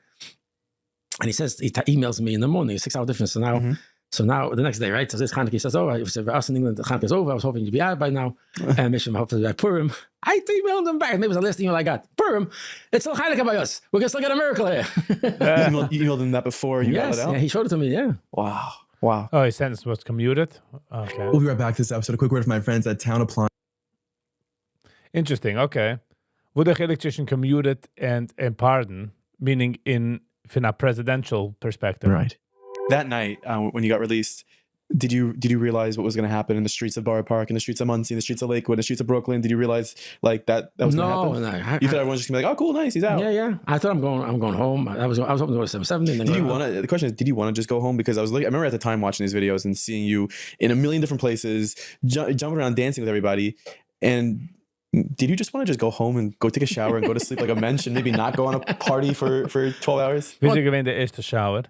And he says, he emails me in the morning, a 6-hour difference. So now, So now, the next day, right? So this Chanukah, he says, for us in England, the Chanukah is over. I was hoping you'd be out by now. And mission, hopefully by Purim. I emailed them back. Maybe it was the last email I got. Purim, it's still Chanukah by us. We're going to still get a miracle here. You emailed him that before you got it out? Yeah, he showed it to me, yeah. Wow. Oh, his sentence was commuted? Okay. We'll be right back to this episode. A quick word from my friends at Town Appliance. Interesting, okay. Wo der election commuted and pardon, meaning from a presidential perspective. Right. That night, when you got released, did you realize what was going to happen in the streets of Borough Park, in the streets of Muncie, in the streets of Lakewood, in the streets of Brooklyn? Did you realize like that was going to happen? No. You thought everyone was just going to be like, "Oh, cool, nice, he's out." Yeah. I thought I'm going home. I was hoping to go to 770. The question is, did you want to just go home? Because I remember at the time watching these videos and seeing you in a million different places, jumping around, dancing with everybody, and. Did you just want to just go home and go take a shower and go to sleep like a mensch and maybe not go on a party for 12 hours? Wie is gewesen der erste shower? It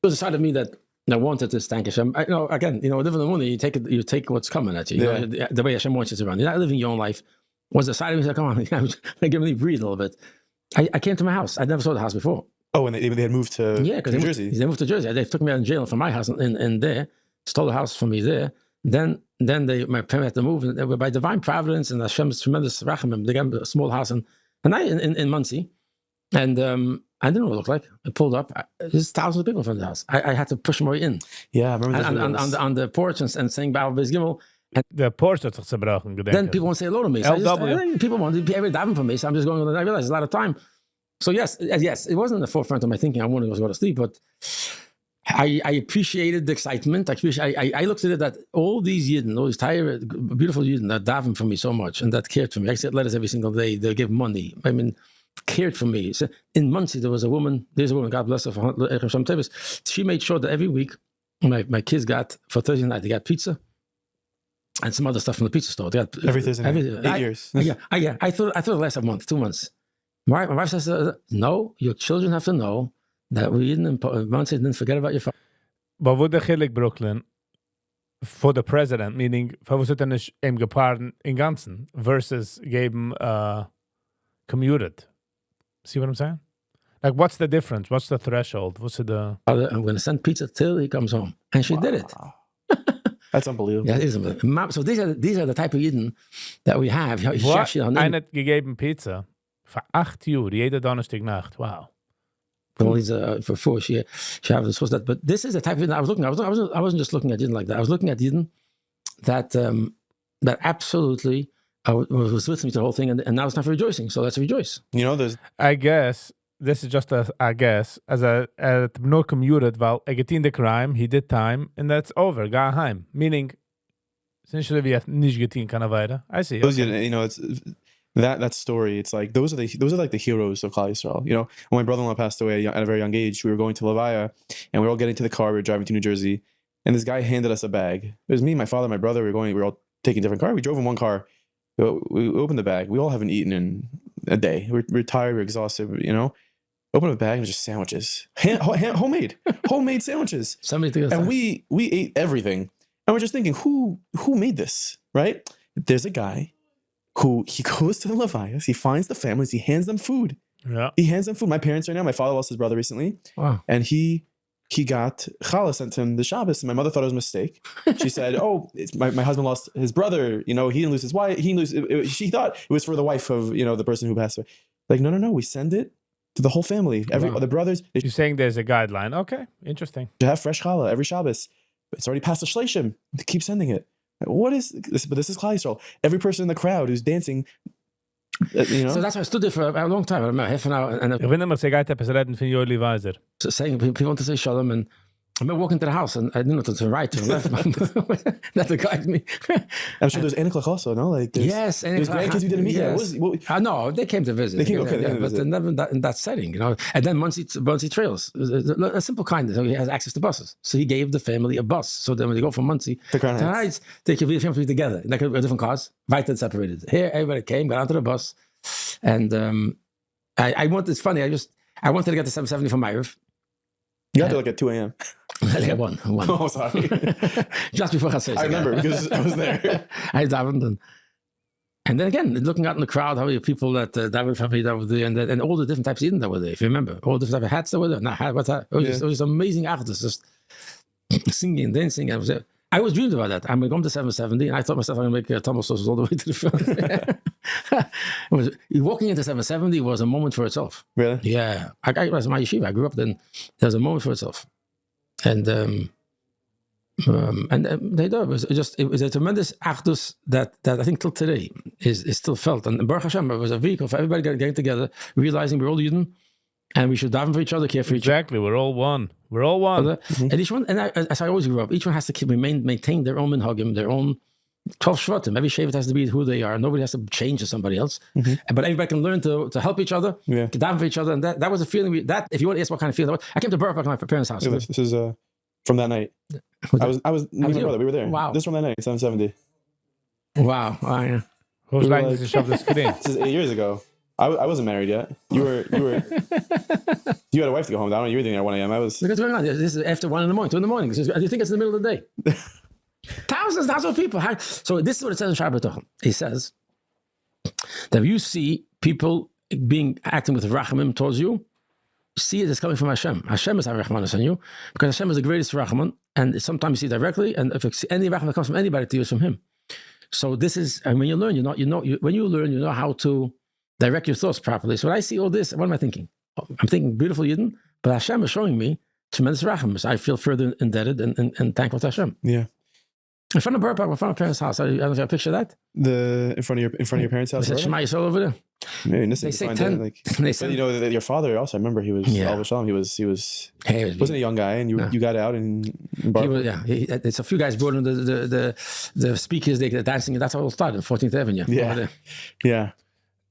was a side of me that wanted this thank Hashem. Living in the money, you take what's coming at you. Yeah. The way Hashem wants you to run. You're not living your own life. Was a side of me that, come on, give me breathe a little bit. I came to my house. I never saw the house before. Oh, and they had moved to New Jersey. They moved to Jersey. They took me out in jail from my house in there, stole the house from me there. Then my parents had to move, and they were by divine providence and Hashem's tremendous rachamim. They got a small house in Muncie, And I didn't know what it looked like. I pulled up. There's thousands of people in front of the house. I had to push my way in. Yeah, I remember on the porch and saying Baal Beis Gimel. And the porch had zich zerbrochen, gedenk then ik. people want to say hello to me. So LW. People want to be every diving for me. So I'm just going. I realize it's a lot of time. So yes, it wasn't in the forefront of my thinking. I wanted to go to sleep, but I appreciated the excitement. I looked at it that all these Yidden, all these tired, beautiful Yidden that daven for me so much and that cared for me. I sent letters every single day. They give money. I mean, cared for me. So in Muncie, there's a woman, God bless her, she made sure that every week my kids got, for Thursday night, they got pizza and some other stuff from the pizza store. They got every Thursday night, 8 years. Yeah. I thought it last a month, 2 months. My wife says, no, your children have to know that we didn't forget about your father. But wo der Chilik Brooklyn for the president, meaning, was it nicht im Gepaaren in Ganzen versus geben commuted? See what I'm saying? Like, what's the difference? What's the threshold? What's the... I'm going to send pizza till he comes home. And she did it. That's unbelievable. Yeah, it is unbelievable. So these are the type of Yidden that we have. What? Einer hat gegeben Pizza für 8 Jahre, jede Donnerstagnacht. Wow. Well, he's for 4 she have this was that, but this is the type of Yidden I was looking at. I wasn't just looking at Yidden like that. I was looking at Yidden that that absolutely was with me the whole thing, and now it's time for rejoicing. So let's rejoice. You know, there's. I guess this is just I guess as no commuted. Well, he did the crime, he did time, and that's over. Go home. Meaning, essentially, we have nicht getan kana weiter. I see. Okay. You know, it's. That story, it's like those are like the heroes of Klal Yisrael. You know, when my brother-in-law passed away at a very young age, we were going to Levaya, and we were all getting to the car. We were driving to New Jersey, and this guy handed us a bag. It was me, my father, my brother. We were all taking a different car. We drove in one car. We opened the bag. We all haven't eaten in a day. We're tired. We're exhausted. You know, open the bag and just sandwiches, homemade sandwiches. And we ate everything, and we're just thinking, who made this? Right? There's a guy. He goes to the Levias, he finds the families, he hands them food. Yeah. He hands them food. My parents right now, my father lost his brother recently. Wow. And he got challah sent to him the Shabbos, and my mother thought it was a mistake. She said, my husband lost his brother, you know, he didn't lose his wife, she thought it was for the wife of, you know, the person who passed away. Like, no, we send it to the whole family. The brothers. You're saying there's a guideline. Okay, interesting. To have fresh challah every Shabbos. It's already past the Shleishim. They keep sending it. What is this? But this is Klal Yisrael. Every person in the crowd who's dancing, you know. So that's why I stood there for a long time. I remember half an hour. And Ich bin immer sehr geil, etwas reden von Joeli Weiser. Saying people want to say shalom, and I remember walking to the house, and I didn't know to the right, to the left. That guided me. I'm sure there's Aniklach also, no? Like yes, there's grandkids you didn't meet. Yes. No, they came to visit. They came, okay, but never in that setting, you know. And then Muncie Trails, a simple kindness. He has access to buses, so he gave the family a bus. So then when they go from Muncie to Heights, they could be the family together, like different cars, right and separated. Here, everybody came, got onto the bus, and I wanted. It's funny. I wanted to get to 770 from Ma'ariv. You got to look at 2 a.m. I one. Oh, sorry. Just before Chatzos. I remember because I was there. I davened and then again, looking out in the crowd, how many people that were family that were there, and all the different types of Eden that were there. If you remember, all the different types of hats that were there. Not hat, what's that? It was amazing actors, just singing and dancing. I was dreamed about that. I'm going to go to 770, and I thought myself I'm going to make tumble sauces all the way to the front. Walking into 770 was a moment for itself. Really? Yeah. I was in my yeshiva. I grew up then. There was a moment for itself. And they do. It was a tremendous achdus that I think till today is still felt. And Baruch Hashem, it was a vehicle for everybody getting together, realizing we're all Yidden, and we should daven for each other, care for each other. Exactly, we're all one. We're all one. And each one, as I always grew up, each one has to maintain their own minhagim, their own 12 shvatim. Every shevet has to be who they are. Nobody has to change to somebody else. Mm-hmm. But everybody can learn to help each other, to daven for each other. And that was a feeling. That if you want to ask what kind of feeling, I came to Baruch my parents' house. Yeah, this is from that night. I was me and my brother. We were there. Wow. This is from that night, 770. Wow. Yeah. Who's like to shove the screen? This is 8 years ago. I wasn't married yet. You were. You had a wife to go home. I don't know. You were doing it at 1 a.m. I was. What's going on? This is after 1 in the morning, 2 in the morning. Do you think it's in the middle of the day? Thousands of people. So this is what it says in Shabbat. It says that if you see people acting with rachamim towards you, see it as coming from Hashem. Hashem is Rachmanis on you, because Hashem is the greatest Rachman, and sometimes you see directly, and if it's any Rachman that comes from anybody to you, it's from Him. So this is, and when you learn, when you learn, you know how to direct your thoughts properly. So when I see all this, what am I thinking? I'm thinking beautiful Yidden, but Hashem is showing me tremendous racham. I feel further indebted and thankful to Hashem. Yeah. In front of Borough Park, in front of parents' house. I don't know if you have a picture of that. In front of your parents' house. They said Shema Yisrael over there. Maybe They say 10. They said, you know that your father also. I remember he was. Yeah. He wasn't a young guy, and you got out and. It's a few guys brought in the speakers, the dancing, and that's how it started. 14th Avenue. Yeah. Yeah.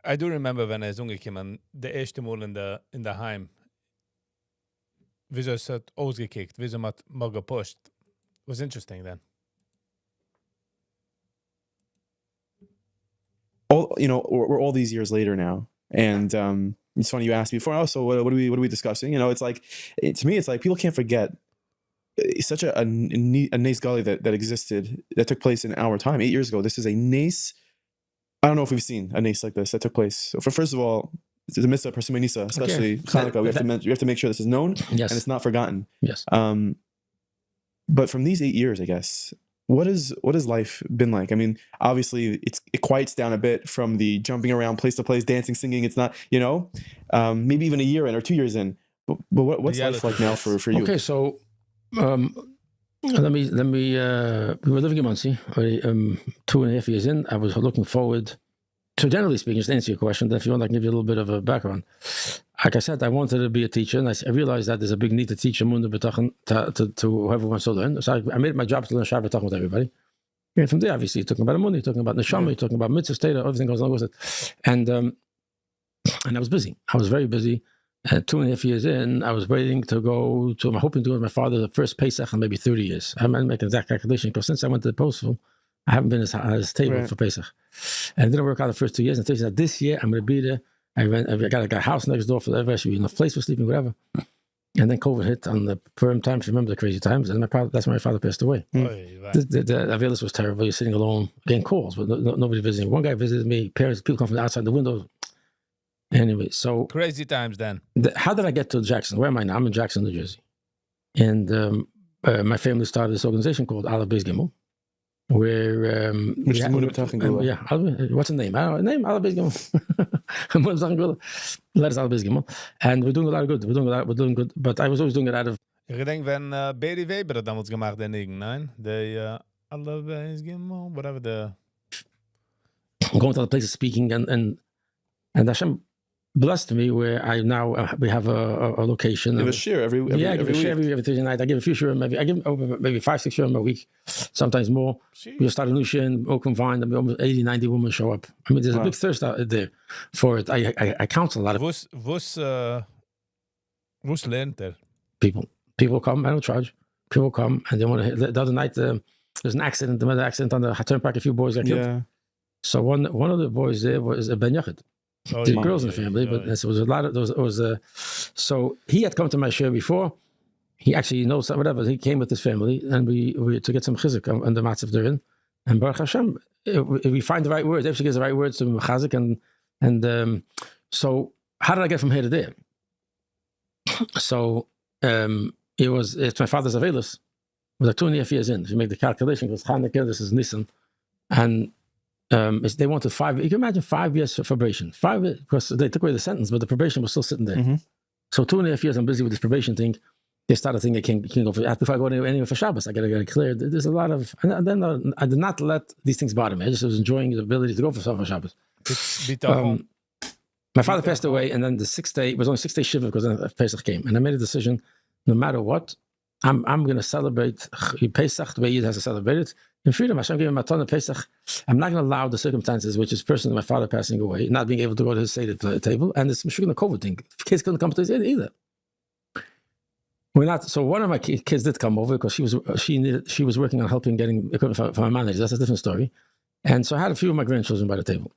I do remember when I umgekommen, de eerste Mal in der Heim. Wieso es hat ausgekickt, wieso hat man gepusht. It was interesting then. We're all these years later now, and it's funny you asked me before. Oh, so what are we discussing? It's like, to me, it's like people can't forget such a nice gully that existed, that took place in our time 8 years ago. This is a nace. I don't know if we've seen a nace like this that took place. So first of all, the mitzvah, Persumei Nisa, especially Hanukkah, we have to make sure this is known, yes, and it's not forgotten. Yes. But from these 8 years, I guess, what has life been like? I mean, obviously, it quiets down a bit from the jumping around place to place, dancing, singing. It's not, maybe even a year in or 2 years in. But what's life like now for you? Okay, so let me. We were living in Muncie, 2.5 years in. I was looking forward. So generally speaking, just to answer your question, then if you want, I can give you a little bit of a background. Like I said, I wanted to be a teacher, and I realized that there's a big need to teach Amunah B'tachon to whoever wants to learn. So I made it my job to learn Shara B'tachon with everybody. And from there, obviously, you're talking about Amunah, you're talking about Neshama, you're talking about Mitzvah, Teda, everything goes along with it. And I was busy. I was very busy. And 2.5 years in, I was waiting to go to, I'm hoping to go with my father the first Pesach in maybe 30 years. I'm not making an exact calculation, because since I went to the postal, I haven't been at his table for Pesach. And it didn't work out the first 2 years. And so that this year, I'm going to be there. I got a house next door for everybody. I should be enough place for sleeping, whatever. And then COVID hit on the firm times. Remember the crazy times? And that's when my father passed away. The Avelis was terrible. You're sitting alone, getting calls, but nobody visiting. One guy visited me. People come from outside the window. Anyway, so crazy times then. How did I get to Jackson? Where am I now? I'm in Jackson, New Jersey. And my family started this organization called Aleph Beis Gimel, where which is what's the name? I don't know. Name Aleph Beis Gimel. Let us Aleph Beis Gimel, and we're doing a lot of good. We're doing good. But I was always doing it out of. Ik denk when Beri Weber het damals gemacht in nein? The Aleph Beis Gimel, whatever the. Going to other places speaking and Hashem blessed me where I now we have a location. You have a share every week. Every Thursday night. I give a few share. I give maybe 5-6 share a week, sometimes more. We start a new share in Oakland Vine. Almost 80-90 women show up. I mean, there's a big thirst out there for it. I counsel a lot of Who's learned there? People come. I don't charge. People come and they want to. The other night there's an accident. Another accident on the turnpike. A few boys got killed. Yeah. So one of the boys there was a Ben Yachid. There's girls in the family, but there was a lot of so he had come to my share before. He actually knows whatever. He came with his family, and we to get some chizuk on the matzav they're in. And Baruch Hashem, if we find the right words, everybody gives the right words to chazuk, and so how did I get from here to there? So it's my father's Avelis. It was like 2.5 years in. If you make the calculation, it was Hanukkah, this is Nisan, and. They wanted 5. You can imagine 5 years for probation. 5 years, because they took away the sentence, but the probation was still sitting there. Mm-hmm. So 2.5 years, I'm busy with this probation thing. They started thinking I can't go for. Before I go anywhere for Shabbos, I got to get it cleared. There's a lot of, and then I did not let these things bother me. I just was enjoying the ability to go for Shabbos. My father passed away, and then the 6th day, it was only 6 days shiva because then Pesach came, and I made a decision. No matter what, I'm going to celebrate Pesach the way Yid has to celebrate it. In freedom, Hashem gave him a ton of Pesach. I'm not going to allow the circumstances, which is personally my father passing away, not being able to go to his Seder table, and it's Meshuggah COVID thing. Kids couldn't come to his Seder either. We're not. So one of my kids did come over because she was working on helping getting equipment for my manager. That's a different story. And so I had a few of my grandchildren by the table,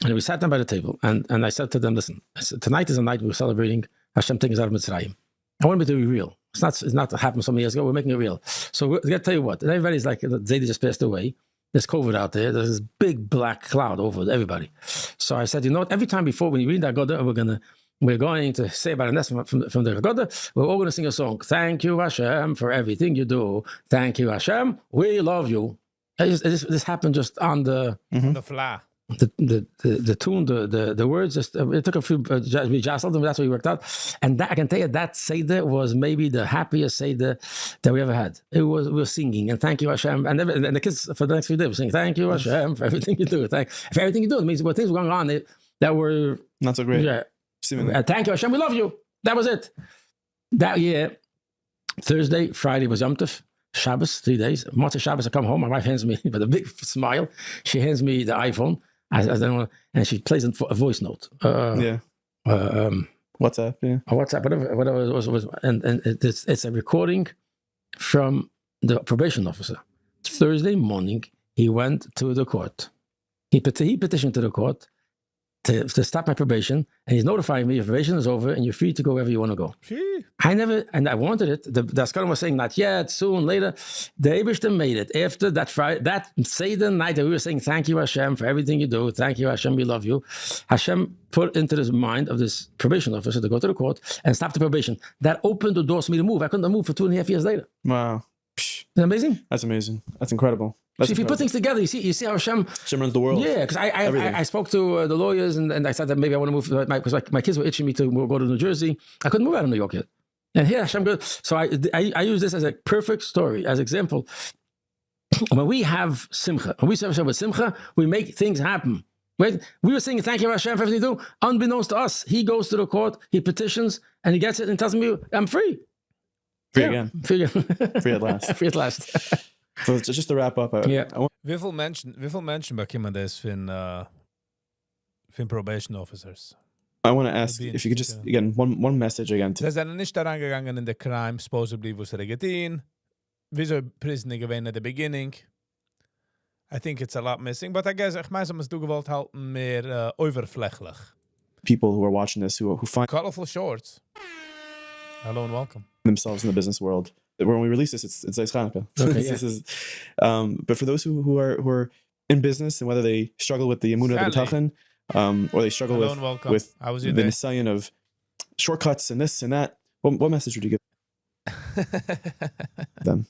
and we sat down by the table, and I said to them, "Listen, tonight is a night we're celebrating Hashem taking us out of Mitzrayim. I want it to be real. It's not happened so many years ago. We're making it real. So I got to tell you what. And everybody's like, Zaidi just passed away. There's COVID out there. There's this big black cloud over everybody. So I said, you know what? Every time before when you read that Haggadah, we're going to say about an from the Haggadah. We're all going to sing a song. Thank you, Hashem, for everything you do. Thank you, Hashem. We love you. This happened just on the fly. the tune, the words. Just it took a few. We jostled them. That's what we worked out. And that, I can tell you, that Seder was maybe the happiest Seder that we ever had. We were singing and thank you Hashem, and the kids for the next few days were singing thank you Hashem for everything you do. For everything you do. It means what things were going on that were not so great. Yeah. Thank you Hashem, we love you. That was it. That year, Thursday, Friday was Yom Tov. Shabbos, 3 days. Motzei Shabbos, I come home. My wife hands me, with a big smile, she hands me the iPhone, and she plays a voice note. WhatsApp, yeah. WhatsApp, whatever it was. And it's a recording from the probation officer. Thursday morning, he went to the court. He petitioned to the court to stop my probation, and he's notifying me your probation is over and you're free to go wherever you want to go. I wanted it. The Askalim was saying not yet, soon, later. The Eibishter made it after that Friday, that Seder night that we were saying thank you Hashem for everything you do, thank you Hashem, we love you. Hashem put into the mind of this probation officer to go to the court and stop the probation. That opened the doors for me to move. I couldn't have moved for 2.5 years later. Wow. Isn't that amazing? That's amazing. That's incredible. See, if you put things together, you see how Hashem runs the world. Yeah, because I spoke to the lawyers and I said that maybe I want to move because my kids were itching me to go to New Jersey. I couldn't move out of New York yet. And here Hashem goes. So I use this as a perfect story, as example. When we have simcha, when we serve Hashem with simcha, we make things happen. Right? We were saying thank you Hashem for everything you do. Unbeknownst to us, he goes to the court, he petitions, and he gets it and tells me, I'm free. Free again. Free at last. Free at last. So just to wrap up. Wieveel mensen bekomen this from probation officers? I want to ask if you could just, again, one message again. Ze zijn niet daaraan gegangen in de crime, supposedly was er gedaan. Wieso prison geweest at the beginning? I think it's a lot missing, but I guess ich meins am es du gewollt halten mehr overflächlich. People who are watching this who find colorful shorts. Hello and welcome. Themselves in the business world. When we release this, it's Zeis Chanukah. Okay, yeah. This is, but for those who are in business and whether they struggle with the emunah of the bitachon, or they struggle with the nisayon of shortcuts and this and that, what message would you give them?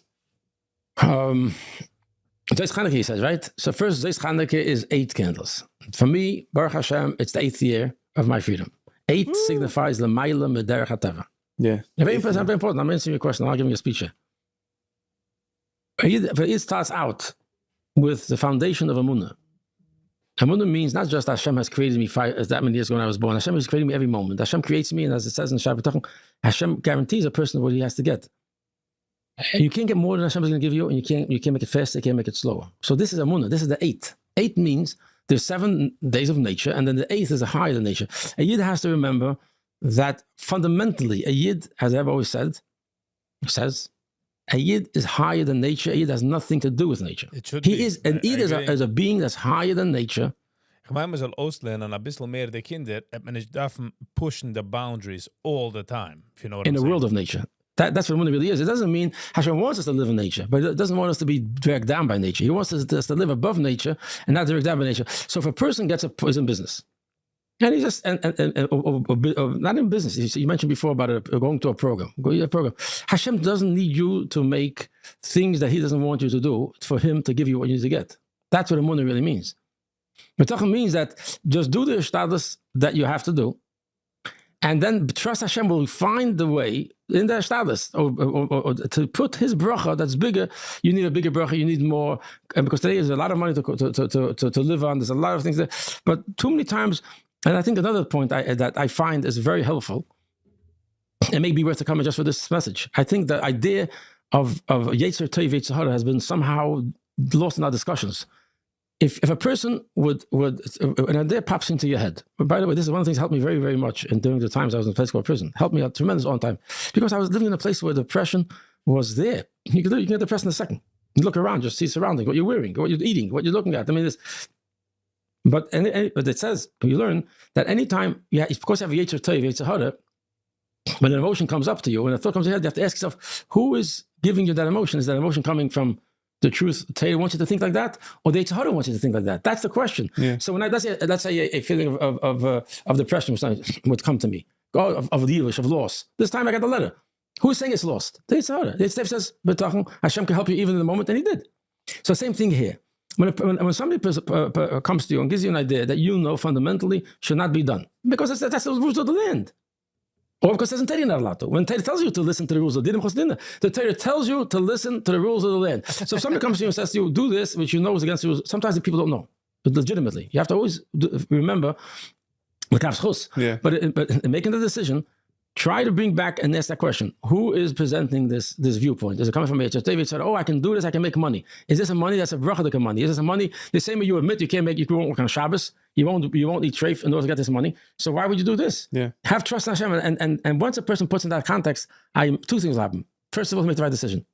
Zeis Chanukah, he says, right? So first, Zeis Chanukah is 8 candles. For me, Baruch Hashem, it's the 8th year of my freedom. 8 signifies the Maila Mederech HaTeva. Yeah. Very important. I'm answering your question. I'll give you a speech here. It starts out with the foundation of Amunah. Amunah means not just Hashem has created me that many years ago when I was born. Hashem has created me every moment. Hashem creates me, and as it says in Shabbat, Hashem guarantees a person what he has to get. You can't get more than Hashem is going to give you, and you can't make it faster, you can't make it slower. So this is Amunah. This is the 8. 8 means there's 7 days of nature, and then the 8th is a higher than nature. A Yid has to remember that fundamentally, a Yid, as I've always said, says, a Yid is higher than nature. A Yid has nothing to do with nature. He is, an Yid is a being that's higher than nature. Ich meine, man soll auslernen, ein bisschen mehr der Kinder, hat man nicht dürfen pushen the boundaries all the time, if you know what I'm saying. In the world of nature. That's what Amunah really is. It doesn't mean Hashem wants us to live in nature, but it doesn't want us to be dragged down by nature. He wants us to live above nature and not dragged down by nature. So if a person is in business, and he just, not in business. You mentioned before about going to a program. Go to a program. Hashem doesn't need you to make things that he doesn't want you to do for him to give you what you need to get. That's what Amunah really means. Bitachon means that just do the status that you have to do, and then trust Hashem will find the way in the status or to put his bracha that's bigger. You need a bigger bracha. You need more, and because today there's a lot of money to live on. There's a lot of things there, but too many times. And I think another point that I find is very helpful, and may be worth to comment just for this message. I think the idea of Yetzer Tov, Yetzer Hara has been somehow lost in our discussions. If a person would an idea pops into your head. By the way, this is one of the things that helped me very, very much during the times I was in a place called prison. Helped me a tremendous all time. Because I was living in a place where depression was there. You can get depressed in a second. You look around, just see surroundings, what you're wearing, what you're eating, what you're looking at. I mean, but it says, you learn that anytime, of course you have a Yetzer Tov, Yetzer Hara, when an emotion comes up to you, when a thought comes to your head, you have to ask yourself, who is giving you that emotion? Is that emotion coming from the truth? Torah wants you to think like that, or the Yetzer Hara wants you to think like that? That's the question. Yeah. So when that's a feeling of depression would come to me, of Yiddish, of loss. This time I got the letter. Who's saying it's lost? The Yetzer Hara. The Yetzer says, B'tachon, Hashem can help you even in the moment, and he did. So same thing here. When somebody comes to you and gives you an idea that you know fundamentally should not be done, because that's the rules of the land. Or because it doesn't tell you not allowed to. When Torah tells you to listen to the rules of the Torah tells you to listen to the rules of the land. So if somebody comes to you and says to you, do this, which you know is against the rules, sometimes the people don't know. But legitimately, you have to always remember the kaf's chus. But in making the decision, try to bring back and ask that question. Who is presenting this viewpoint? Is it coming from HR? David said, I can do this, I can make money. Is this a money that's a bracha money? Is this a money, the same way you admit you won't work on Shabbos, you won't eat treif in order to get this money. So why would you do this? Have trust in Hashem. And once a person puts in that context, two things will happen. First of all, he makes the right decision.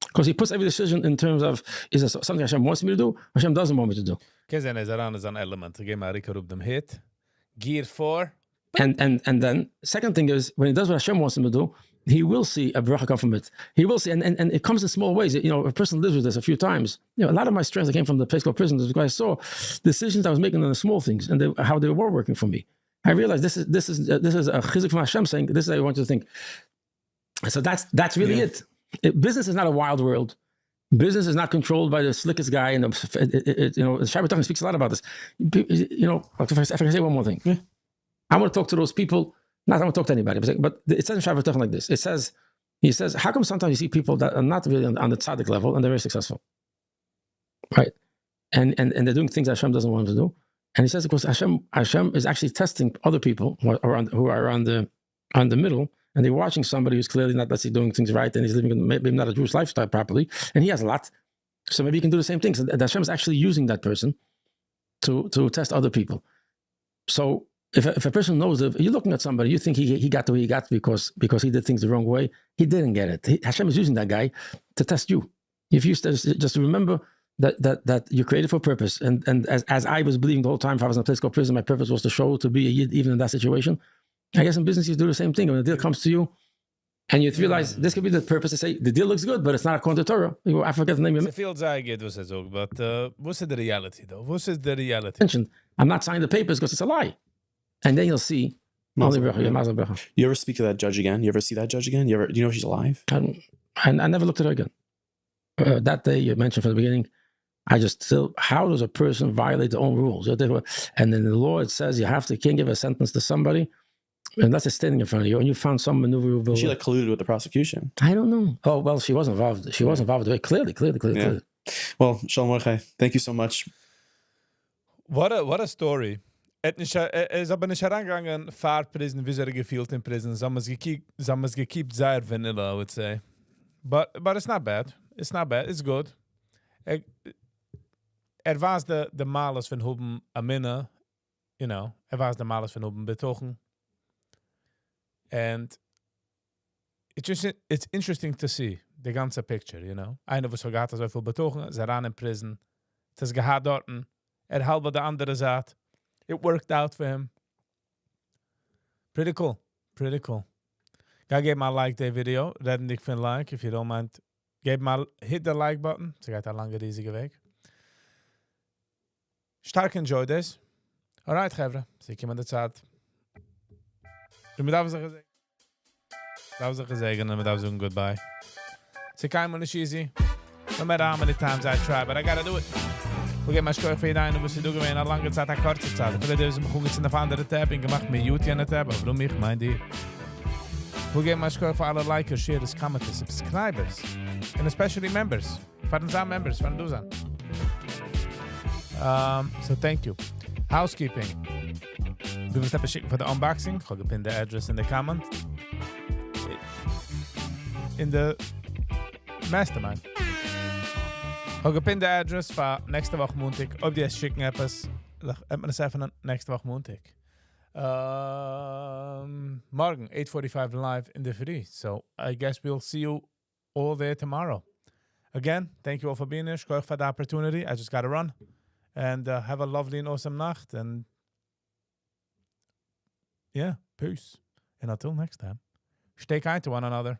Because he puts every decision in terms of, is this something Hashem wants me to do, Hashem doesn't want me to do. Kezen is an element. Again, Marika rub them hit. Gear 4. And then second thing is, when he does what Hashem wants him to do, he will see a bracha come from it. He will see, and it comes in small ways. A person lives with this a few times. A lot of my strength that came from the place called prison is because I saw decisions I was making on the small things and how they were working for me. I realized this is a chizuk from Hashem saying, this is how I want you to think. So that's really it. Business is not a wild world. Business is not controlled by the slickest guy. And Shabbat Talking speaks a lot about this. If I can say one more thing. I want to talk to those people. Not I want to talk to anybody, but it says in Shabbat Talking like this. He says, how come sometimes you see people that are not really on the tzaddik level and they're very successful, right? And they're doing things that Hashem doesn't want them to do. And he says, because Hashem is actually testing other people who are on the middle, and they're watching somebody who's clearly not, let's say, doing things right, and he's living maybe not a Jewish lifestyle properly, and he has a lot. So maybe he can do the same thing. So Hashem is actually using that person to test other people. So if a person knows that you're looking at somebody, you think he got to where he got because he did things the wrong way, he didn't get it. Hashem is using that guy to test you. If you just remember that you're created for a purpose, and as I was believing the whole time, if I was in a place called prison, my purpose was to show to be a Yid even in that situation. I guess in business you do the same thing. When the deal comes to you, and you realize this could be the purpose to say the deal looks good, but it's not according to Torah. I forget the name of it. It's a field good, was it ook, but what's the reality though? What's the reality? I'm not signing the papers because it's a lie. And then you'll see. You ever speak to that judge again? You ever see that judge again? Do you know if she's alive? I never looked at her again. That day you mentioned from the beginning, how does a person violate their own rules? And then the law, it says can't give a sentence to somebody unless it's standing in front of you, and you found some maneuverable. She colluded with the prosecution. I don't know. Oh, well, she was involved. She was involved very clearly. Well, Shalom Mordechai, thank you so much. What a story. Is aber nicht herangegangen, Fahrprison, wie gefühlt in prison. Some has gekiept sehr vanilla, I would say. But it's not bad. It's not bad. It's good. Was de malus van Huben Amina, was de malus van Huben betochen. And it's interesting to see the ganze picture, Einer, was vergaat so viel betochen, ze ran in prison, het is gehad dorten, halbe de andere zaat. It worked out for him. Pretty cool. Gotta give my like the video. Redden dik vind like, if you don't mind. Hit the like button. Ze gaat een lange, riesige week. Stark enjoy this. Alright, Gevre. Zie ik je met de tijd. Doe me dat was een gezegend en met dat was een goodbye. Zie ik me easy. No matter how many times I try, but I gotta do it. We get my score for you down, was du gewesen, eine lange Zeit, eine kurze Zeit. Vielleicht ist es jetzt in der andere Tab, gemacht mit YouTube in der Tab, aber warum mich, mein Dear? We get my score for alle likers, shares, commenters, subscribers, and especially members. For the members, for the so thank you. Housekeeping. We will step a for the unboxing. I'll pin the address in the comment. In the mastermind. Ik heb in de address van nächste Woche Montag. Ob die es schicken etwas, hat man es einfach nächste Woche Montag. Morgen, 8:45 live in the free. So I guess we'll see you all there tomorrow. Again, thank you all for being here. Shkoyach for the opportunity. I just got to run. And have a lovely and awesome Nacht. And yeah, peace. And until next time, stay kind to one another.